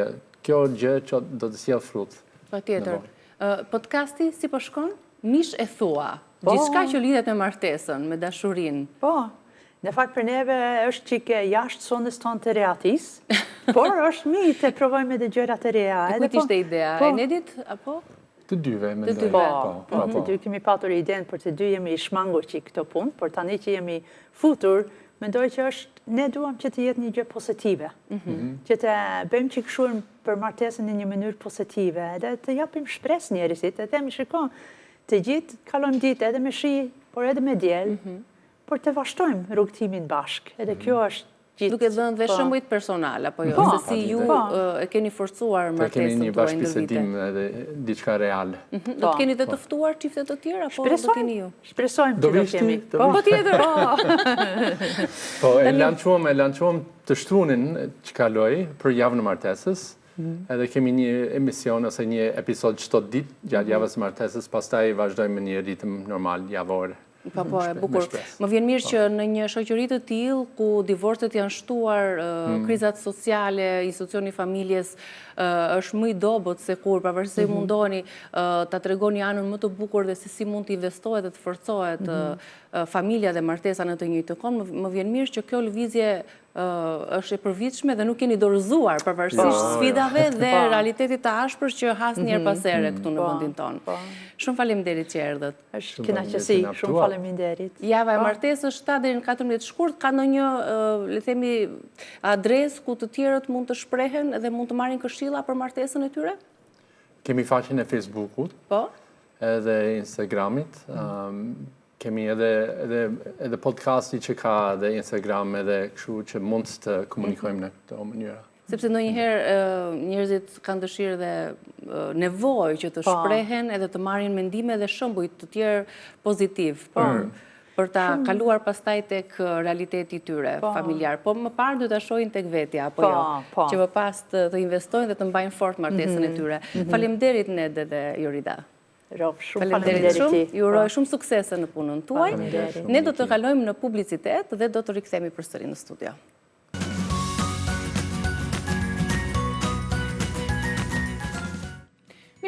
kjo gjë që do të sjell frut. Patjetër. Podcasti si po shkon? Mish e thua. Gjithçka që lidhet me martesën, me dashurinë. Po. Në fakt për neve është çike jashtë sonës tonë të reatis, por është mirë të provojmë edhe gjëra të reja. E kujt ishte ideja? E Nedit apo? Të dyve, mendoj. Po, të dy kemi patur idenë, për të dy jemi shmangur që këto punë, por tani që jemi futur, mendoj që është, ne duam që të jetë një gjë pozitive, që të bëjmë që këshurëm për martesën në një mënyrë pozitive, edhe të japim shpres njerëzit, edhe mi shikon, të gjithë kalojmë ditë edhe me shi, por edhe me diell, por të vazhdojmë rrugtimin bashkë, edhe kjo është gjithë. Duke dhënë dhe shembuj personal, apo jo, se si ju e keni forcuar martesën tuaj në vite. Kemi një bashkëbisedim edhe diçka reale. Do të keni dhe të ftuar çifte të tjera, apo do të keni ju? Shpresojmë që do kemi. Po tjetër. Po, e lançuam të shtunin që kaloi për javën e martesës. Edhe kemi një emision ose një episod çdo ditë gjatë javës së martesës, pastaj vazhdojmë në një ritëm normal javor. Po, e bukur. Më vjen mirë që në një shoqëri të tillë ku divorcet janë shtuar, krizat sociale, institucioni i familjes është më i dobët se kur, pavarësisht se mundoheni ta tregoni anën më të bukur dhe se si mund të investohet dhe të forcohet familja dhe martesa në të njëjtën kohë, më vjen mirë që kjo lëvizje është e përvitshme dhe nuk keni dorëzuar pavarësisht sfidave dhe realitetit të ashpër që has njerë pas here këtu në vendin tonë. Shumë faleminderit që erdhët. Është kënaqësi, shumë faleminderit. Java e martesës 7 deri në 14 shkurt, ka ndonjë, le themi, adresë ku të tjerët mund të shprehen dhe mund të marrin këshilla për martesën e tyre? Kemi faqen e Facebookut, edhe Instagramit, kemi edhe podcasti që ka edhe Instagram edhe kështu që mund të komunikojmë në këto mënyra. Sepse ndonjëherë njerëzit kanë dëshirë dhe nevojë që të shprehen edhe të marrin mendime dhe shembuj të tjerë pozitiv për ta kaluar pastaj tek realiteti i tyre familjar. Po më parë duhet ta shohin tek vetja apo jo, që më pas të investojnë dhe të mbajnë fort martesën e tyre. Faleminderit Nede dhe Jorida. Shumë faleminderit ti. Ju uroj shumë suksese në punën tuaj. Ne do të kalojmë në publicitet dhe do të rikthehemi përsëri në studio.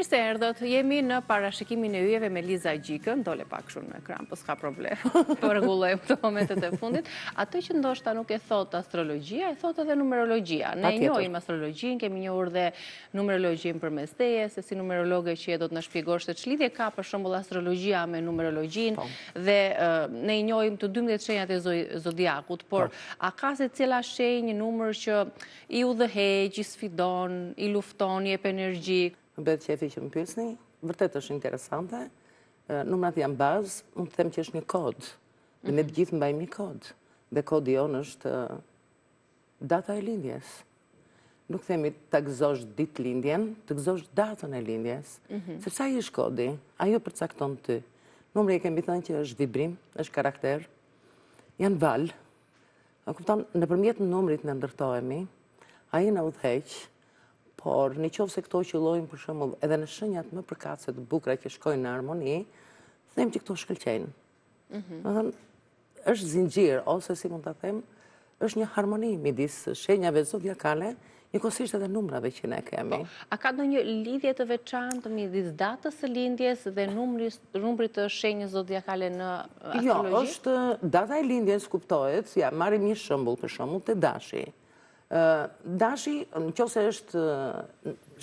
Mirë se erdhët, jemi në parashikimin e yjeve me Liza Gjikën, dole pak shumë në ekran, po s'ka problem, po rregullojmë këto momentet e fundit. Atë që ndoshta nuk e thot astrologjia, e thot edhe numerologjia. Ne njohim astrologjin, kemi njohur dhe numerologjin përmes teje, se si numerologe që do të na shpjegosh se ç'lidhje ka për shembull astrologjia me numerologjin dhe ne i njohim të 12 shenjat e zodiakut, por a ka secila shenjë, numër që i udhëheq, i sfidon, i lufton, i jep energji? Më bëhet qefi që më pyesni, vërtet është interesante. Numrat janë bazë, unë të them që është një kod. Dhe ne të gjithë mbajmë një kod. Dhe kodi jonë është data e lindjes. Nuk themi të gëzosh ditë lindjen, të gëzosh datën e lindjes. Sepse ai është kodi, ajo përcakton ty. Numri e kemi thënë që është vibrim, është karakter, janë valë. Kupton, nëpërmjet numrit në ndërtohemi, ai na udhëheq. Por në qoftë se këto qëllojnë për shembull edhe në shenjat më përkatëse të bukura që shkojnë në harmoni, them që këto shkëlqejnë. Domethënë është zinxhir ose si mund ta them, është një harmoni midis shenjave zodiakale, njëkohësisht edhe numrave që ne kemi. A ka ndonjë lidhje të veçantë midis datës së lindjes dhe numrit të shenjës zodiakale në astrologji? Jo, është data e lindjes kuptohet, ja marrim një shembull për shembull te Dashi. Dashi, nëse është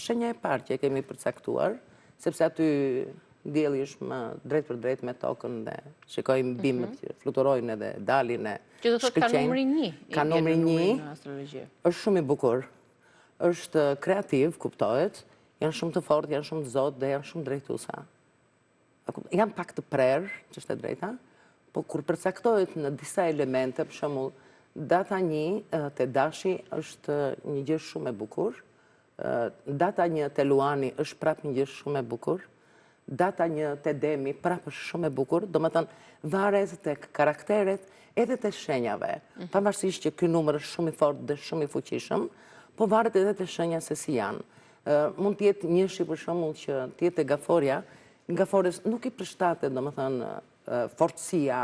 shenja e parë që e kemi përcaktuar, sepse aty dielli është më drejt për drejt me tokën dhe shikojmë bimët që fluturojnë edhe dalin e shkëlqejnë. Që do thotë ka numri 1. Ka numri 1 në astrologji. Është shumë i bukur. Është kreativ, kuptohet, janë shumë të fortë, janë shumë të zotë dhe janë shumë drejtuesa. Janë pak të prerë, që është e drejta, po kur përcaktohet në disa elemente, për shembull, data 1 te Dashi është një gjë shumë e bukur. Data 1 te Luani është prapë një gjë shumë e bukur. Data 1 te Demi prapë është shumë e bukur. Domethënë varet tek karakteret edhe te shenjave. Pavarësisht që ky numër është shumë i fortë dhe shumë i fuqishëm, po varet edhe te shenja se si janë. Mund të jetë njëshi për shembull që të jetë gaforja, gafores nuk i përshtatet domethënë fortësia,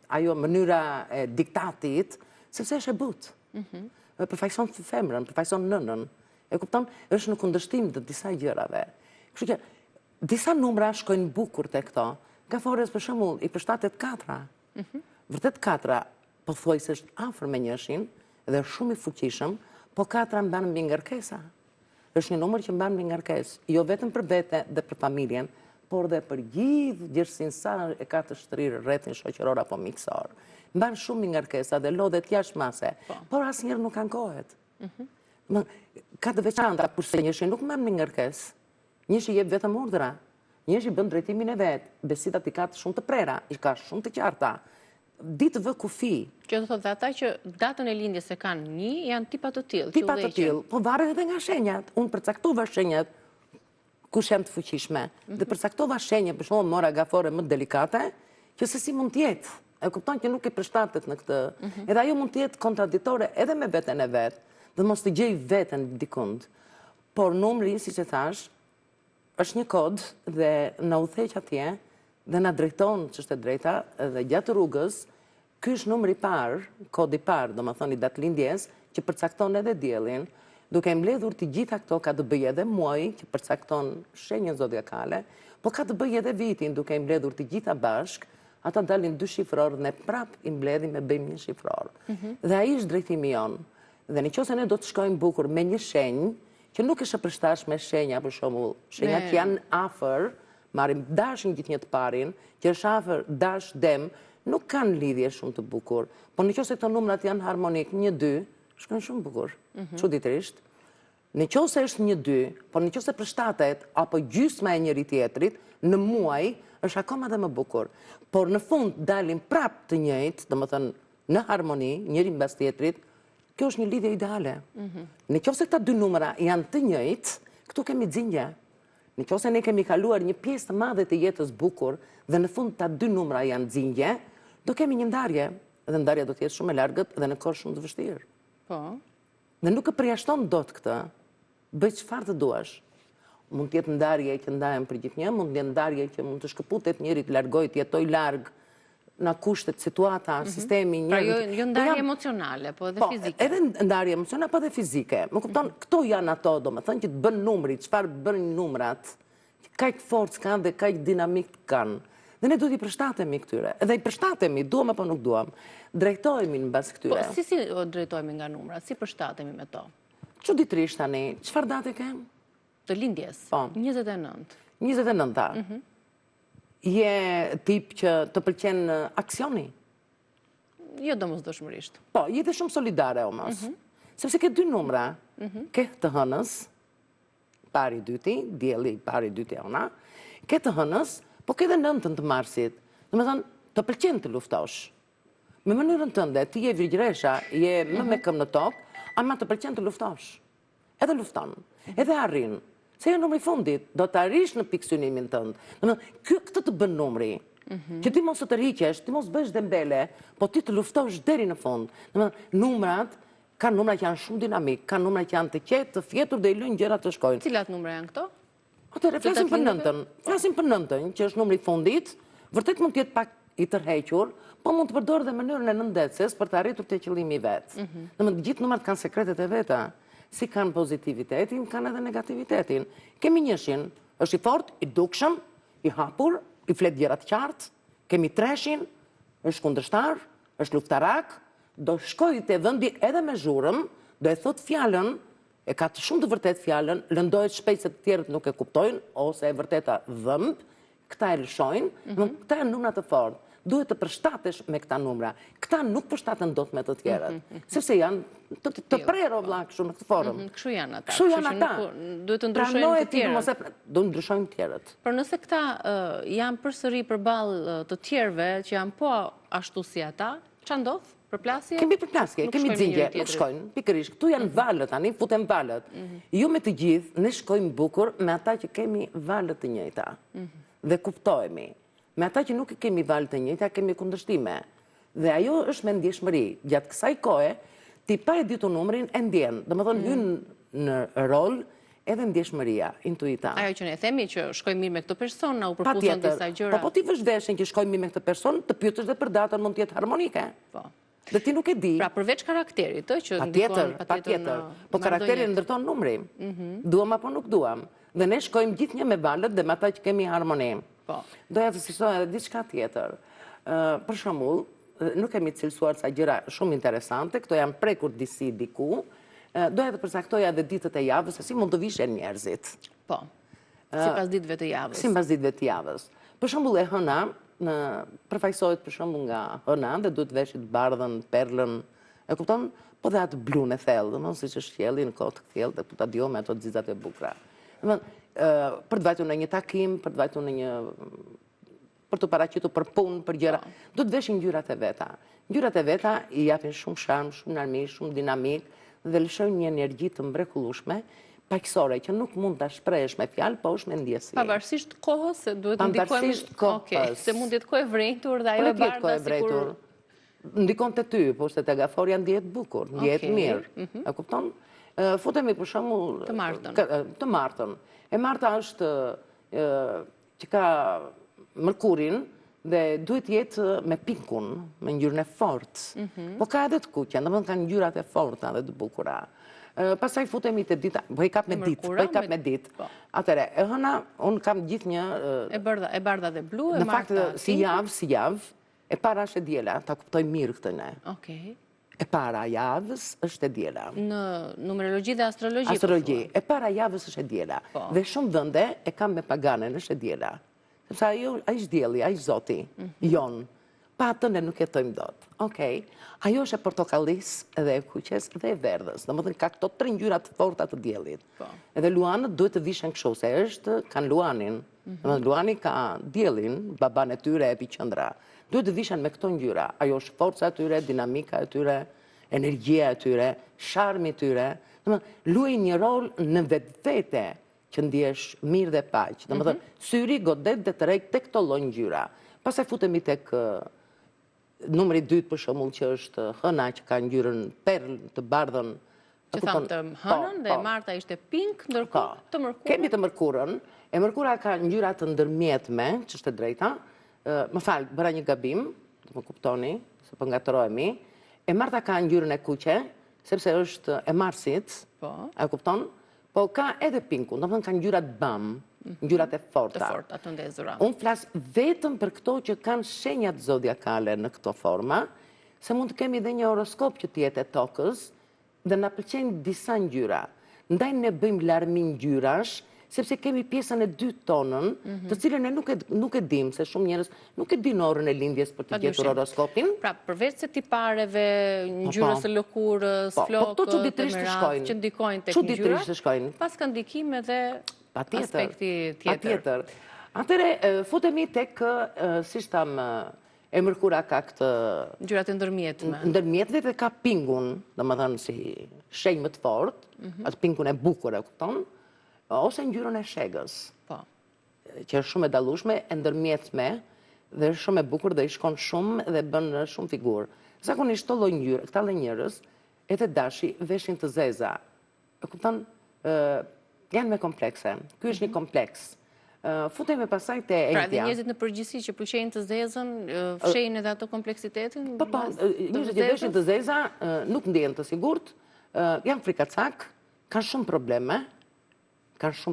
ajo mënyra e diktatit, sepse është e butë. Përfaqëson femrën, përfaqëson nënën. E kupton? Është në kundërshtim të disa gjërave. Kështu që disa numra shkojnë bukur te këto. Gafores për shembull i përshtatet 4. Vërtet 4 pothuajse është afër me njëshin dhe është shumë i fuqishëm, po 4 mban mbi ngarkesa. Është një numër që mban mbi ngarkesë, jo vetëm për vete dhe për familjen, por dhe për gjithë gjërësinë sa e ka të shtrirë rrethin shoqëror apo miksor. Mban shumë mbi ngarkesa dhe lodhet jashtëmase, por asnjëherë nuk ankohet. Ka të veçanta, kurse njëshi nuk mban mbi ngarkesë. Njëshi jep vetëm urdhra. Njëshi bën drejtimin e vet, besitat i ka shumë të prera, i ka shumë të qarta. Ditë vë kufi. Që do thotë ata që datën e lindjes e kanë 1 janë tipa të tillë. Tipa të tillë, po varet edhe nga shenjat. Unë përcaktova shenjat kush janë të fuqishme. Dhe përcaktova shenje, për shembull mora gafore më delikate, që se si mund të jetë. E kupton që nuk i përshtatet në këtë. Edhe ajo mund të jetë kontraditore edhe me veten e vet, dhe mos të gjej veten dikund. Por numri, siç e thash, është një kod dhe na udhëheq atje dhe na drejton ç'është e drejta dhe gjatë rrugës, ky është numri i parë, kodi i parë, domethënë i datë lindjes, që përcakton edhe diellin. duke mbledhur të gjitha këto, ka të bëjë edhe muaj, që përcakton shenjën zodiakale, po ka të bëjë edhe vitin, duke mbledhur të gjitha bashk, ata dalin 2 shifror dhe ne prap i mbledhim e bëjmë 1 shifror. Dhe ai është drejtimi jonë. Dhe nëse ne do të shkojmë bukur me një shenjë, që nuk është e përshtatshme shenja, për shembull, shenjat janë afër, marrim dashin gjithë një të parin, që është afër dash dem, nuk kanë lidhje shumë të bukur. Po nëse këto numrat janë harmonik, 1-2, shkojnë shumë bukur. Çuditërisht. Nëse është 1-2, po nëse përshtatet apo gjysma e njëri tjetrit në muaj, është akoma dhe më bukur. Por në fund dalin prap të njëjtë, domethënë në harmoni, njëri mbas tjetrit, kjo është një lidhje ideale. Nëse këta 2 numra janë të njëjtë, këtu kemi xhinje. Nëse ne kemi kaluar një pjesë të madhe të jetës bukur dhe në fund ta 2 numra janë xhinje, do kemi një ndarje, dhe ndarja do të jetë shumë e largët dhe në kohë shumë të vështirë. Po. Dhe nuk e përjashton dot këtë. Bëj çfarë të duash. Mund të jetë ndarje që ndahen për gjithnjë, mund të jetë ndarje që mund të shkëputet njëri, të largojë, të jetojë larg, na kushtet situata, sistemi Pra njëri. jo ndarje emocionale, po edhe fizike. Po, edhe ndarje emocionale, po edhe fizike. Më kupton, këto janë ato, domethënë që të bën numri, çfarë bën numrat, kaq forcë kanë dhe kaq dinamik kanë. Dhe ne duhet i përshtatemi këtyre. Edhe i përshtatemi, duam apo nuk duam. Drejtohemi mbas këtyre. Po, si drejtohemi nga numrat, si përshtatemi me to? Çuditërisht tani, çfarë date kem? Të lindjes, Po. 29. 29-ta. Je tip që të pëlqen aksioni? Jo domosdoshmërisht. Po, je dhe shumë solidare o mos. Sepse ke 2 numra. Ke të hënës, pari dyti, dielli pari dyti ona. Ke të hënës, po ke dhe 9-ën të marsit. Domethënë, të pëlqen të luftosh. Me mënyrën tënde, ti je virgjresha, je më me këmbë në tokë, ama të pëlqen të luftosh. Edhe lufton, edhe arrin. Se e numri fundit, do të arrish në pikë synimin tënd. Domethënë, këtë të bën numri. Që ti mos të tërhiqesh, ti mos bësh dembele, po ti të luftosh deri në fund. Domethënë, numrat kanë numra që janë shumë dinamik, kanë numra që janë të qetë, të fjetur dhe i lënë gjërat të shkojnë. Cilat numra janë këto? Atëherë flasim për 9-ën. Flasim për 9-ën, që është numri i fundit, vërtet mund të jetë pak i tërhequr, po mund të përdorë dhe mënyrën e nëndetëses për të arritur te qëllimi i vet. Domethënë, gjithë numrat kanë sekretet e veta. Si kanë pozitivitetin, kanë edhe negativitetin. Kemi 1-shin, është i fortë, i dukshëm, i hapur, i flet gjëra të qartë. Kemi 3-shin, është kundërshtar, është luftarak, do shkojë te vendi edhe me zhurmë, do e thot fjalën, e ka të shumë të vërtet fjalën, lëndohet shpejt se të tjerët nuk e kuptojnë, ose e vërteta dhëmb, këta e lëshojnë, këta e numra të fortë. Duhet të përshtatesh me këta numra. Këta nuk përshtaten dot me të tjerët. Sepse janë të prerë o vllak shumë në këtë formë. Kështu janë ata. Kështu janë ata. Duhet të ndryshojnë të tjerët. Do ndryshojnë të tjerët. Por nëse këta janë përsëri përballë të tjerëve që janë po ashtu si ata, ç'a ndodh? Përplasje? Kemi përplasje, kemi xhinje, nuk shkojnë. Pikërisht, këtu janë valët tani, futen valët. Jo me të gjithë, ne shkojmë bukur me ata që kemi valët të njëjta. Dhe kuptohemi. Me ata që nuk kemi valë të njëjta, kemi kundërshtime. Dhe ajo është me ndjeshmëri. Gjatë kësaj kohe, ti pa e ditur numrin e ndjen. Domethënë hyn në rol edhe ndjeshmëria, intuita. Ajo që ne themi që shkojmë mirë me këtë person, na u përputhen disa gjëra. Po ti vësh veshin që shkojmë mirë me këtë person, të pyetësh dhe për datën mund të jetë harmonike. Po. Dhe ti nuk e di. Pra përveç karakterit, që ndikon patjetër. Po karakteri ndërton numri. Duam apo nuk duam. Dhe ne shkojmë gjithnjë me valët dhe me ata që kemi harmoni. Doja të cilësoj edhe diçka tjetër. Për shembull, nuk kemi cilësuar sa gjëra shumë interesante, këto janë prekur disi diku. Doja të përcaktoja edhe ditët e javës, se si mund të vishen njerëzit. Po. Sipas ditëve të javës. Sipas ditëve të javës. Për shembull, e hëna, përfaqësohet për shembull nga hëna dhe duhet veshit bardhën, perlën, e kupton? Po dhe atë blun e thellë, domethënë siç është qielli në kohë të thellë, dhe ta dio me ato xizat e bukura. Domethënë, për të vajtur në një takim, për të vajtur në një për të paraqitur për punë, për gjëra, do të veshin ngjyrat e veta. Ngjyrat e veta i japin shumë sharm, shumë narmi, shumë dinamik dhe lëshojnë një energji të mrekullueshme, paqësore që nuk mund ta shprehësh me fjalë, po është me ndjesi. Pavarësisht kohës, se duhet të ndikojmë. Okej, se mund të jetë kohë e vrentur dhe ajo e bardha sikur ndikon te ty, po se te gaforja ndihet bukur, ndihet mirë. E kupton? Futemi për shembull të martën. E marta është që ka Mërkurin dhe duhet jetë me pinkun, me ngjyrën e fortë. Po ka edhe të kuqen, domethënë kanë ngjyrat e forta dhe të bukura. Pastaj futemi te dita, po i kap me ditë. Atëre, e hëna, unë kam gjithë një... E bardha dhe blu, e Në fakt, si javë, e para është e diela, ta kuptoj mirë këtë ne. Okej. E para javës është e diela. Në numerologji dhe astrologji? Astrologji. E para javës është e diela. Dhe shumë vënde e kam me paganen është e diela. Sepse ajo është dielli, ajo zoti, jonë. Pa atën e nuk jetojmë dot. Okej. Ajo është e portokallis edhe e kuqes dhe e verdhës. Domethënë ka këto 3 ngjyra të forta të diellit. Edhe luanët duhet të vishen kështu, se kanë luanin. Domethënë luani ka diellin, baban e tyre, epiqendra. Duhet të vishen me këto ngjyra. Ajo është forca e tyre, dinamika e tyre, energjia e tyre, sharmi i tyre. Domethënë luaj një rol në vetvete që ndihesh mirë dhe paq. Domethënë syri, godet dhe tërheq tek këto lloj ngjyra. Pastaj futemi tek numri 2 për shembull që është hëna që ka ngjyrën perl të bardhën. Që thamë të hënën dhe Marta ishte pink, ndërkohë të mërkurën. Kemi të mërkurën, e mërkura ka ngjyra të ndërmjetme, që është e drejta. Më fal, bëra një gabim, të më kuptoni, se po ngatërohemi. E Marta ka ngjyrën e kuqe, sepse është e Marsit, e kupton? Po ka edhe pinkun, domethënë ka ngjyrat bam, ngjyrat e forta. Të forta, të ndezura. Unë flas vetëm për këto që kanë shenjat zodiakale në këto forma, se mund të kemi dhe një horoskop që t'jetë e tokës, dhe na pëlqejnë disa ngjyra. Ndaj ne bëjmë larmin ngjyrash, sepse kemi pjesën e 2 tonën, të cilën ne nuk e dim, se shumë njerëz nuk e din orën e lindjes për të gjetur horoskopin. Pra, përveç se tipareve, ngjyrës së lëkurës, flokët, të merat, që ndikojnë tek ngjyrat, pas ka ndikim edhe aspekti tjetër. Atëre, futemi tek, si shtam, e mërkura ka këtë... Ngjyrat e ndërmjetme. Ndërmjetme dhe ka pingun, domethënë si shenjë më të fortë, atë pingun e bukur e kupton, ose ngjyrën e shegës, që është shumë e dallueshme, e ndërmjetme, dhe është shumë e bukur dhe i shkon shumë dhe bën shumë figurë. Zakonisht këto lloj ngjyrë, këta lloj njerëz, e të dashi veshin të zeza. E kupton, janë me komplekse. Ky është një kompleks. Futemi pasaj te Pra, dhe njerëzit në përgjithësi që pëlqejnë të zezën, fshehin edhe ato kompleksitetin? Po, njerëzit që veshin të zeza nuk ndihen të sigurt, janë frikacak, kanë shumë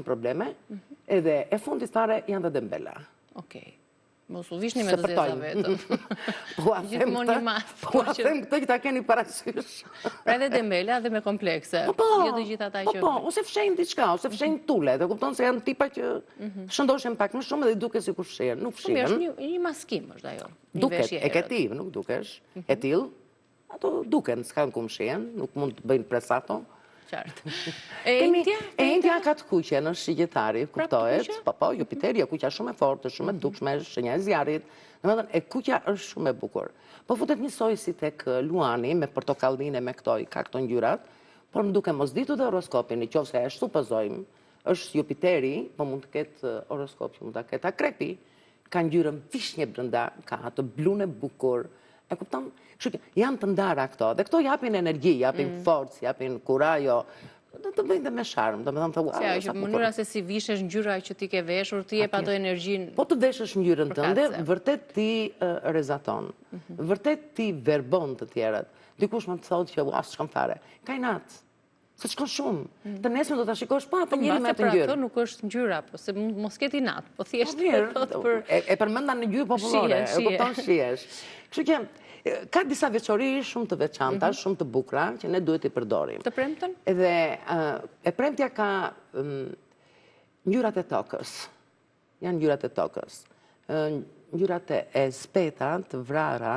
probleme, edhe e fundit fare janë dhe dembela. Okej. Mos u vishni me të zeza vetëm. Po a them këtë që ta keni parasysh. Pra edhe dembela dhe me komplekse. Jo të gjithë ata që... Po, ose fshehin diçka, ose fshehin tule, dhe kupton se janë tipa që shëndoshen pak më shumë dhe duke si kur fshehin, nuk fshehin. Është një maskim, është ajo. Duket, e ke nuk dukesh, e till, ato duken, s'kan ku fshehin, nuk mund të bëjnë presato. Qartë. E Indja ka të kuqe në shigjetari, kuptohet, po, Jupiteria, kuqja shumë e fortë, shumë e dukshme, shenja e zjarit, e kuqja është shumë e bukur. Po futet njësoj si tek Luani, me portokallin e me këtoj, ka këto ngjyrat, por më duke mos ditu dhe horoskopin, në qoftë se e supozojmë, është Jupiteri, po mund të ketë horoskop që mund të ketë Akrepi, ka ngjyrën vishnje brenda, ka atë blun e bukur, e kupton? Janë të ndara këto, dhe këto japin energji, japin forcë, japin kurajo, të bëjnë dhe me sharm, do me thëmë të uau. Se mënyra se si vishesh ngjyra që ti ke veshur, ti jep ato energjin. Po të veshësh ngjyrën tënde, vërtet ti rezaton, vërtet ti verbon të tjerët. Dikush më të thotë që as s'kam fare. Ka i natë, se shkon shumë. Të nesme do të shikosh pa atë njëri me atë ngjyrë. Pra ato nuk është ngjyra, po se mos ket i natë, po thjesht për... E përmenda në ngjyrë popullore, e kupton shihesh. Kështu që ka disa veçori shumë të veçanta, shumë të bukura, që ne duhet i përdorim. Të premten? Edhe e premtja ka ngjyrat e tokës. Janë ngjyrat e tokës. Ngjyrat e speta, të vrara,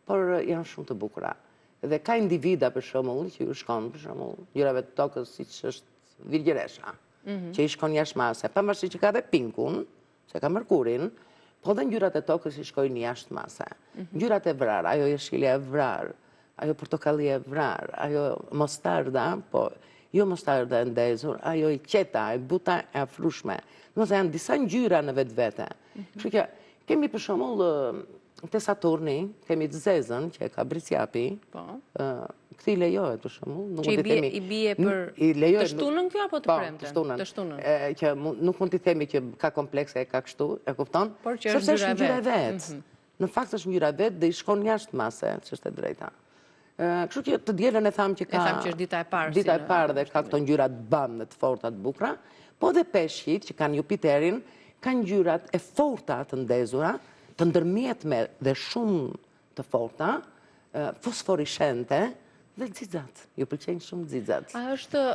por janë shumë të bukura. Edhe ka individa, për shembull, që ju shkon, për shembull, ngjyrave të tokës, siç është Virgjeresha, që i shkon jashtë mase, pavarësisht që ka dhe pinkun, se ka Merkurin, po dhe ngjyrat e tokës i shkojnë jashtë mase. Ngjyrat e vrarë, ajo jeshilja e vrarë, ajo portokallia e vrarë, ajo mostarda, po jo mostarda e ndezur, ajo i qeta, e buta e afrushme. Nëse janë disa ngjyra në vetvete. Kështu që kemi për shembull te Saturni, kemi të zezën që e ka Brisjapi. Këti i lejohet për shembull. Që i bie për të shtunën kjo apo të premten? Të shtunën. Që nuk mund t'i themi që ka komplekse e ka kështu, e kupton? Por që është ngjyra e vetë. Në fakt është ngjyra e vetë dhe i shkon jashtë mase, që është e drejta. Kështu që të dielën e tham që ka... E tham që është dita e parë. Dita e parë dhe ka këto ngjyrat bam dhe të forta të bukura, po dhe peshqit që kanë Jupiterin, kanë ngjyrat e forta të ndezura, të ndërmjetme dhe shumë të forta, fosforishente dhe xixat. Ju pëlqejnë shumë xixat. A është,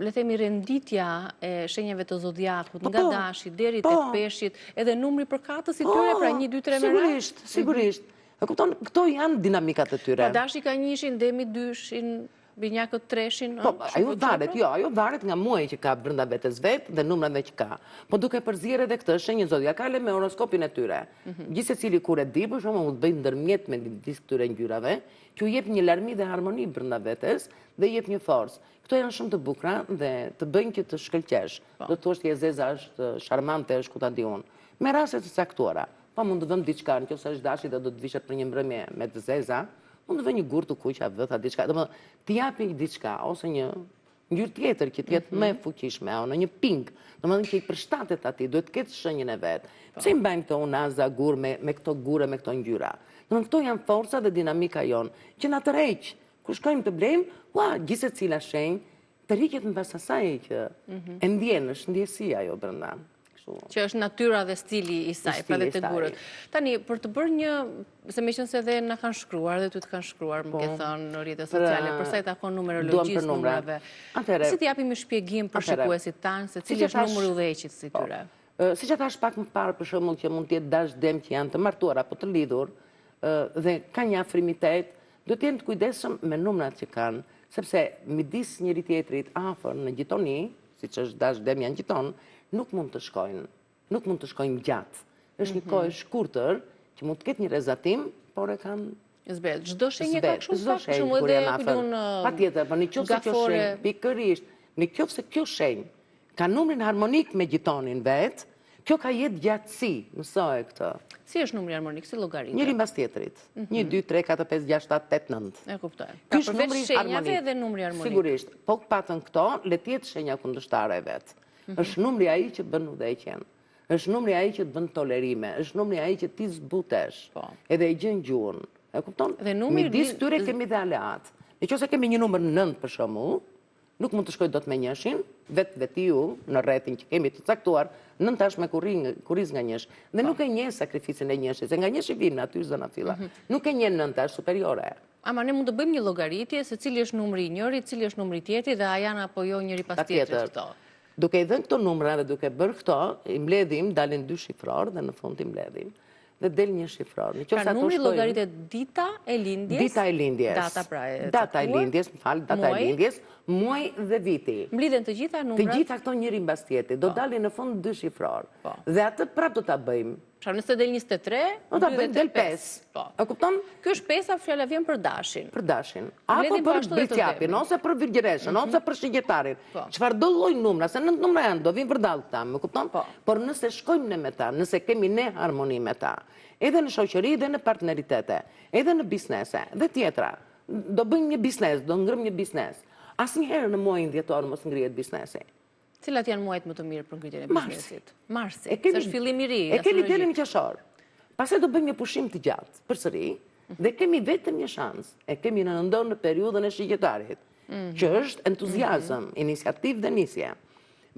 le themi, renditja e shenjave të zodiakut, nga Dashi deri tek Peshqit, edhe numri për katës i tyre, pra 1, 2, 3 me radhë? Sigurisht. E kupton, këto janë dinamikat e tyre. Pra Dashi ka 1-shin, Demi 2-shin, Binjakët 3-shin. Po, ajo varet nga muaji që ka brenda vetes vet dhe numrave që ka. Po duke përzierë edhe këtë shenjë zodiakale me horoskopin e tyre. Gjithsecili kur e di, për shembull, mund të bëjë ndërmjet me midis këtyre ngjyrave, që u jep një larmi dhe harmoni brenda vetes dhe jep një forcë. Këto janë shumë të bukura dhe të bëjnë që të shkëlqesh. Do të thosh ti Zeza është charmante, është ku ta di unë. Me raste të caktuara. Po mund të vëm diçka, nëse është Dashi dhe do të vishet për një mbrëmje me të Zeza, mund të vë një gurë të kuqa, vëtha, diçka. Të japi diçka, ose një ngjyrë tjetër që të jetë më e fuqishme, o në një pink, domethënë që i përshtatet atij, duhet të ketë shenjën e vet. Pse i mbajmë këto unaza gur me këto gure, me këto ngjyra? Domethënë këto janë forca dhe dinamika jon, që na tërheq. Kur shkojmë të blejmë, gjithë secila shenjë tërhiqet mbas asaj që e ndjen, është ndjesia ajo brenda. Që është natyra dhe stili i saj, pra dhe të gurët. Tani, për të bërë një, se me qënë se dhe në kanë shkruar, dhe ty të kanë shkruar, më ke thënë në rrjetet sociale, përsa i takon numerologjisë, numrave. Si t'i japim një shpjegim për shikuesit tanë, se cili është numëri udhëheqit si tyre? Si që thash pak më parë, për shembull që mund t'jetë dash dem që janë të martuar apo të lidhur, dhe ka një afrimitet, do t'jenë të kujdesshëm me numrat që kanë, sepse midis njëri tjetrit afër në gjitoni, siç është dash dem janë gjiton, nuk mund të shkojnë gjatë. Është një kohë e shkurtër që mund të ketë një rezatim, por e kanë zbet. Çdo shenjë ka kështu pak, për shembull edhe patjetër, por nëse kjo shenjë pikërisht, nëse kjo shenjë ka numrin harmonik me gjitonin vet, kjo ka jetë gjatësi, mësoje këtë. Si është numri harmonik, si llogaritë? Njëri mbas tjetrit. 1, 2, 3, 4, 5, 6, 7, 8, 9. E kuptoj. Ka përveç shenjave edhe numri harmonik. Sigurisht. Po patën këto, le të jetë shenja kundërshtare e vet. Është numri ai që bën udhëheqjen. Është numri ai që të bën tolerime, është numri ai që ti zbutesh. Edhe e gjen gjuhën. E kupton? Midis këtyre kemi dhe aleat. Nëse kemi një numër 9 për shembull, nuk mund të shkoj dot me 1-shin, vetiu në rrethin që kemi të caktuar, 9 tash me kurriz nga 1. Dhe nuk e njeh sakrificën e 1-shit, se nga 1-shi vjen aty zona filla. Nuk e njeh 9 tash superiore. Ama ne mund të bëjmë një llogaritje se cili është numri i njërit, cili është numri i tjetrit dhe a janë apo jo njëri pas tjetrit këto. Duke i dhënë këto numra dhe duke bërë këto, i mbledhim, dalin 2 shifror dhe në fund i mbledhim. Dhe del një shifror. Pra numri llogaritet dita e lindjes. Dita e lindjes. Data pra e data e lindjes, data e lindjes, muaj dhe viti. Mblidhen të gjitha numrat. Të gjitha këto njëri mbas tjetrit. Do dalin në fund 2 shifror. Dhe atë prap do ta bëjmë. Pra nëse del 23, do ta bëjmë del 5. E kupton? Ky është 5, fjala vjen për Dashin. Për Dashin. Apo për Bicjapin, ose për Virgjëreshën, ose për Shigjetarin. Çfarë do lloj numra, se 9 numra janë, do vinë vërdall këta, më kupton? Por nëse shkojmë ne me ta, nëse kemi ne harmoni me ta, edhe në shoqëri, edhe në partneritete, edhe në biznese, dhe tjetra, do bëjmë një biznes, do ngrëm një biznes. Asnjëherë në muajin dhjetor mos ngrihet biznesi. Cilat janë muajt më të mirë për ngritjen e biznesit? Marsi. Se është fillim i ri. E kemi delin qershor. Pastaj do bëjmë një pushim të gjatë përsëri dhe kemi vetëm një shans. E kemi në nëndon në periudhën e Shigjetarit, që është entuziazëm, iniciativë dhe nisje.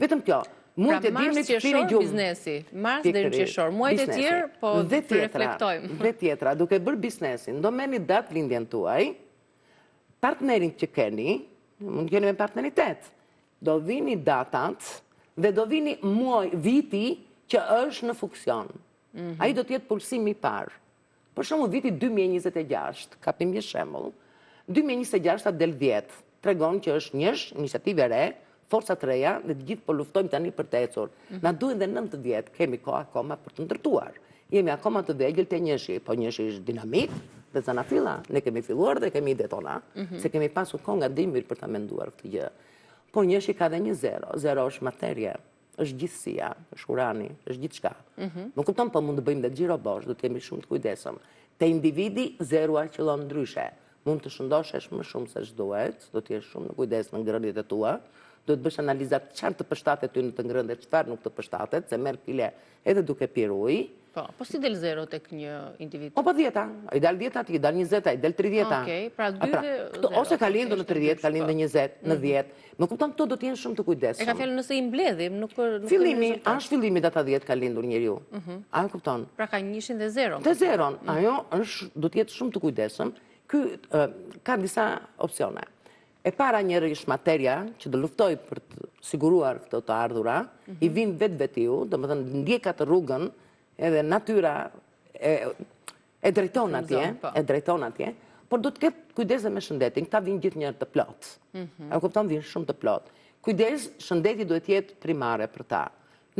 Vetëm kjo. Pra mars qershor biznesi, mars deri në qershor. Muajt e tjerë po reflektojmë. Dhe tjetra, duke bërë biznesin, do merrni datë lindjen tuaj, partnerin që keni, mund të keni me partneritet. Do vini datat dhe do vini muaj, viti që është në funksion. Ai do të jetë pulsimi i parë. Për shembull viti 2026, kapim një shembull. 2026 del 10, tregon që është njësh, iniciativë e re, forca të reja dhe të gjithë po luftojmë tani për të ecur. Na duhen dhe 9 vjet, kemi kohë akoma për të ndërtuar. Jemi akoma të vegjël te njëshi, po njëshi është dinamik dhe zanafilla. Ne kemi filluar dhe kemi ide tona, se kemi pasur kohë nga dimër për ta menduar këtë gjë. Po njëshi ka dhe një zero. Zero është materje, është gjithësia, është urani, është gjithçka. Nuk kupton, po mund të bëjmë dhe xhiro bosh, do të jemi shumë të kujdesshëm. Te individi zerua qëllon ndryshe. Mund të shëndoshesh më shumë se ç'duhet, do të jesh shumë në kujdes në ngrëndjet e tua. Do të bësh analizat çfarë të përshtatet ty në të ngrëndjet, çfarë nuk të përshtatet, se merr pile edhe duke pirë ujë. Po si del 0 tek një individ? O pa 10, i dal 10, i dal 20, i dal 30. Okej, pra 2 dhe 0. Ose ka lindur në 30, ka lindur në 20, në 10. Më kupton, këto do t'jenë shumë të kujdesshëm. E ka fjalën nëse i mbledhim, nuk Fillimi, është fillimi data 10 ka lindur njeriu. A e kupton? Pra ka 1 dhe 0. Te 0, ajo do t'jetë shumë të kujdesshëm. Ky ka disa opsione. E para njëri është materia që do luftoj për të siguruar këto të ardhura, i vin vetë-vetiu, domethënë ndjek atë rrugën, edhe natyra e drejton atje, por do të ketë kujdes me shëndetin, këta vinë gjithë njërë të plot. E kupton, vinë shumë të plot. Kujdes, shëndeti duhet jetë primare për ta.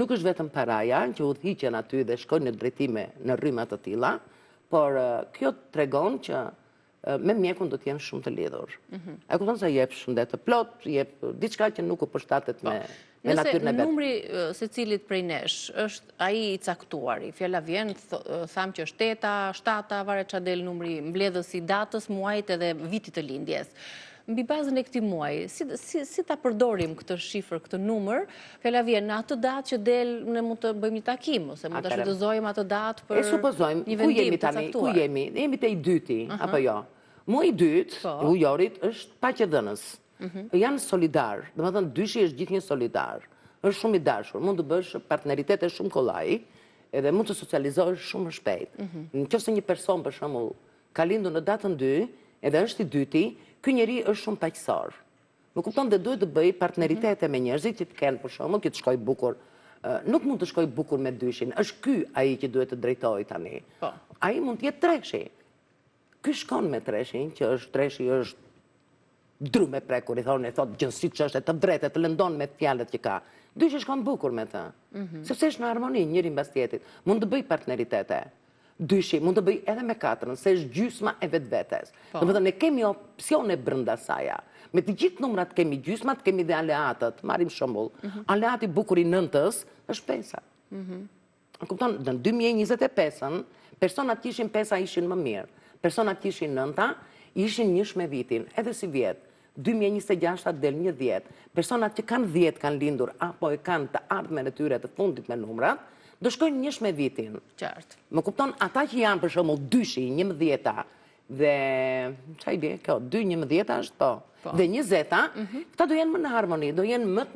Nuk është vetëm paraja që udhëhiqen aty dhe shkojnë në drejtime në rryma të tilla, por kjo tregon që me mjekun do t'jenë shumë të lidhur. E kupton se jep shëndet të plot, jep diçka që nuk u përshtatet me natyrën e vet. Nëse numri secilit prej nesh është ai i caktuar, fjala vjen, tham që është 8, 7, varet çfarë del numri mbledhës i datës, muajit edhe vitit të lindjes. Mbi bazën e këtij muaji, si ta përdorim këtë shifër, këtë numër, fjala vjen në atë datë që del, ne mund të bëjmë një takim, ose mund ta shfrytëzojmë atë datë për një vendim të caktuar. Ku jemi? Jemi te i dyti, apo jo? Muaji i dytë, ujorit, është paqëdhënës. Janë solidar, domethënë dyshi është gjithnjë solidar. Është shumë i dashur, mund të bësh partneritete shumë kollaj, edhe mund të socializohesh shumë shpejt. Nëse një person për shembull ka lindur në datën 2, edhe është i dyti, ky njeri është shumë paqësor. Më kupton, dhe duhet të bëj partneritete me njerëzit që të kenë për shembull, që të shkojë bukur. Nuk mund të shkojë bukur me dyshin. Është ky ai që duhet të drejtojë tani. Ai mund të jetë treshi. Ky shkon me treshin, që është treshi është dru me prekur, i thot gjënësi që është e të drejtë, të lëndon me fjalët që ka. Dyshi shkon bukur me të. Sepse është në harmoni njëri mbas tjetrit. Mund të bëj partneritete. Dyshi mund të bëj edhe me 4, se është gjysma e vetvetes. Domethënë ne kemi opsione brenda saja. Me të gjithë numrat kemi gjysmat, kemi dhe aleatët. Marrim shembull. Aleati bukur i 9-s është 5. Kupton, në 2025-ën, personat që ishin 5 ishin më mirë. Personat që ishin 9 ishin njësh me vitin, edhe si vjet. 2026 del një 10. Personat që kanë 10 kanë lindur, apo e kanë të ardhmen e tyre të fundit me numrat, do shkojnë njësh me vitin. Qartë. Më kupton, ata që janë për shembull dyshi, 11 dhe çfarë bie? Kjo 2-11 është po. Dhe 20, këta do jenë më në harmoni, do jenë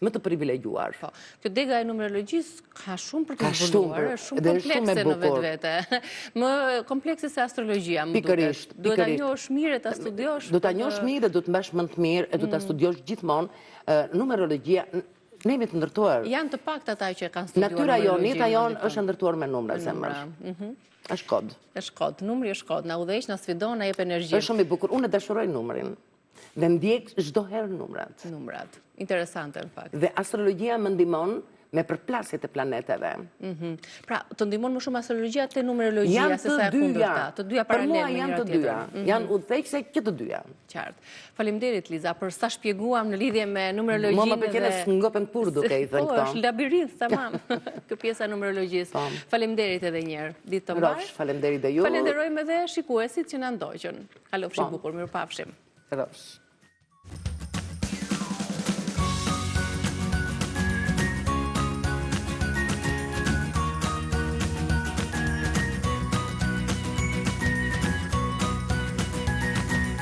më të privilegjuar. Kjo dega e numerologjisë ka shumë për të zhvulluar, është shumë komplekse në vetvete. Më komplekse se astrologjia, më duket. Duhet ta njohësh mirë, ta studiosh. Do ta njohësh mirë, do të mbash mend të mirë, do ta studiosh gjithmonë. Numerologjia ne jemi të ndërtuar. Janë të paktë ata që kanë studiuar numerologjinë. Natyra jonë është ndërtuar me numra zemrash. Është kod. Është kod, numri është kod, na udhëheq, na sfidon, na jep energji. Është shumë i bukur. Unë dashuroj numrin. Dhe ndjek çdo herë numrat. Numrat. Interesante në fakt. Dhe astrologjia më ndihmon me përplasjet e planeteve. Pra, të ndihmon më shumë astrologjia te numerologjia se sa e kundërta. Të dyja paralel me njëra tjetrën. Për mua janë të dyja. Janë udhëheqëse që të dyja. Qartë. Faleminderit Liza për sa shpjeguam në lidhje me numerologjinë. Mua më pëlqen të ngopen kur duke i thënë këto. Po, është labirint tamam. Kjo pjesa e numerologjisë. Faleminderit edhe një herë. Ditë të mbarë. Faleminderit dhe ju. Falenderojmë edhe shikuesit që na ndoqën. Kalofshi bukur, mirupafshim. Rosh.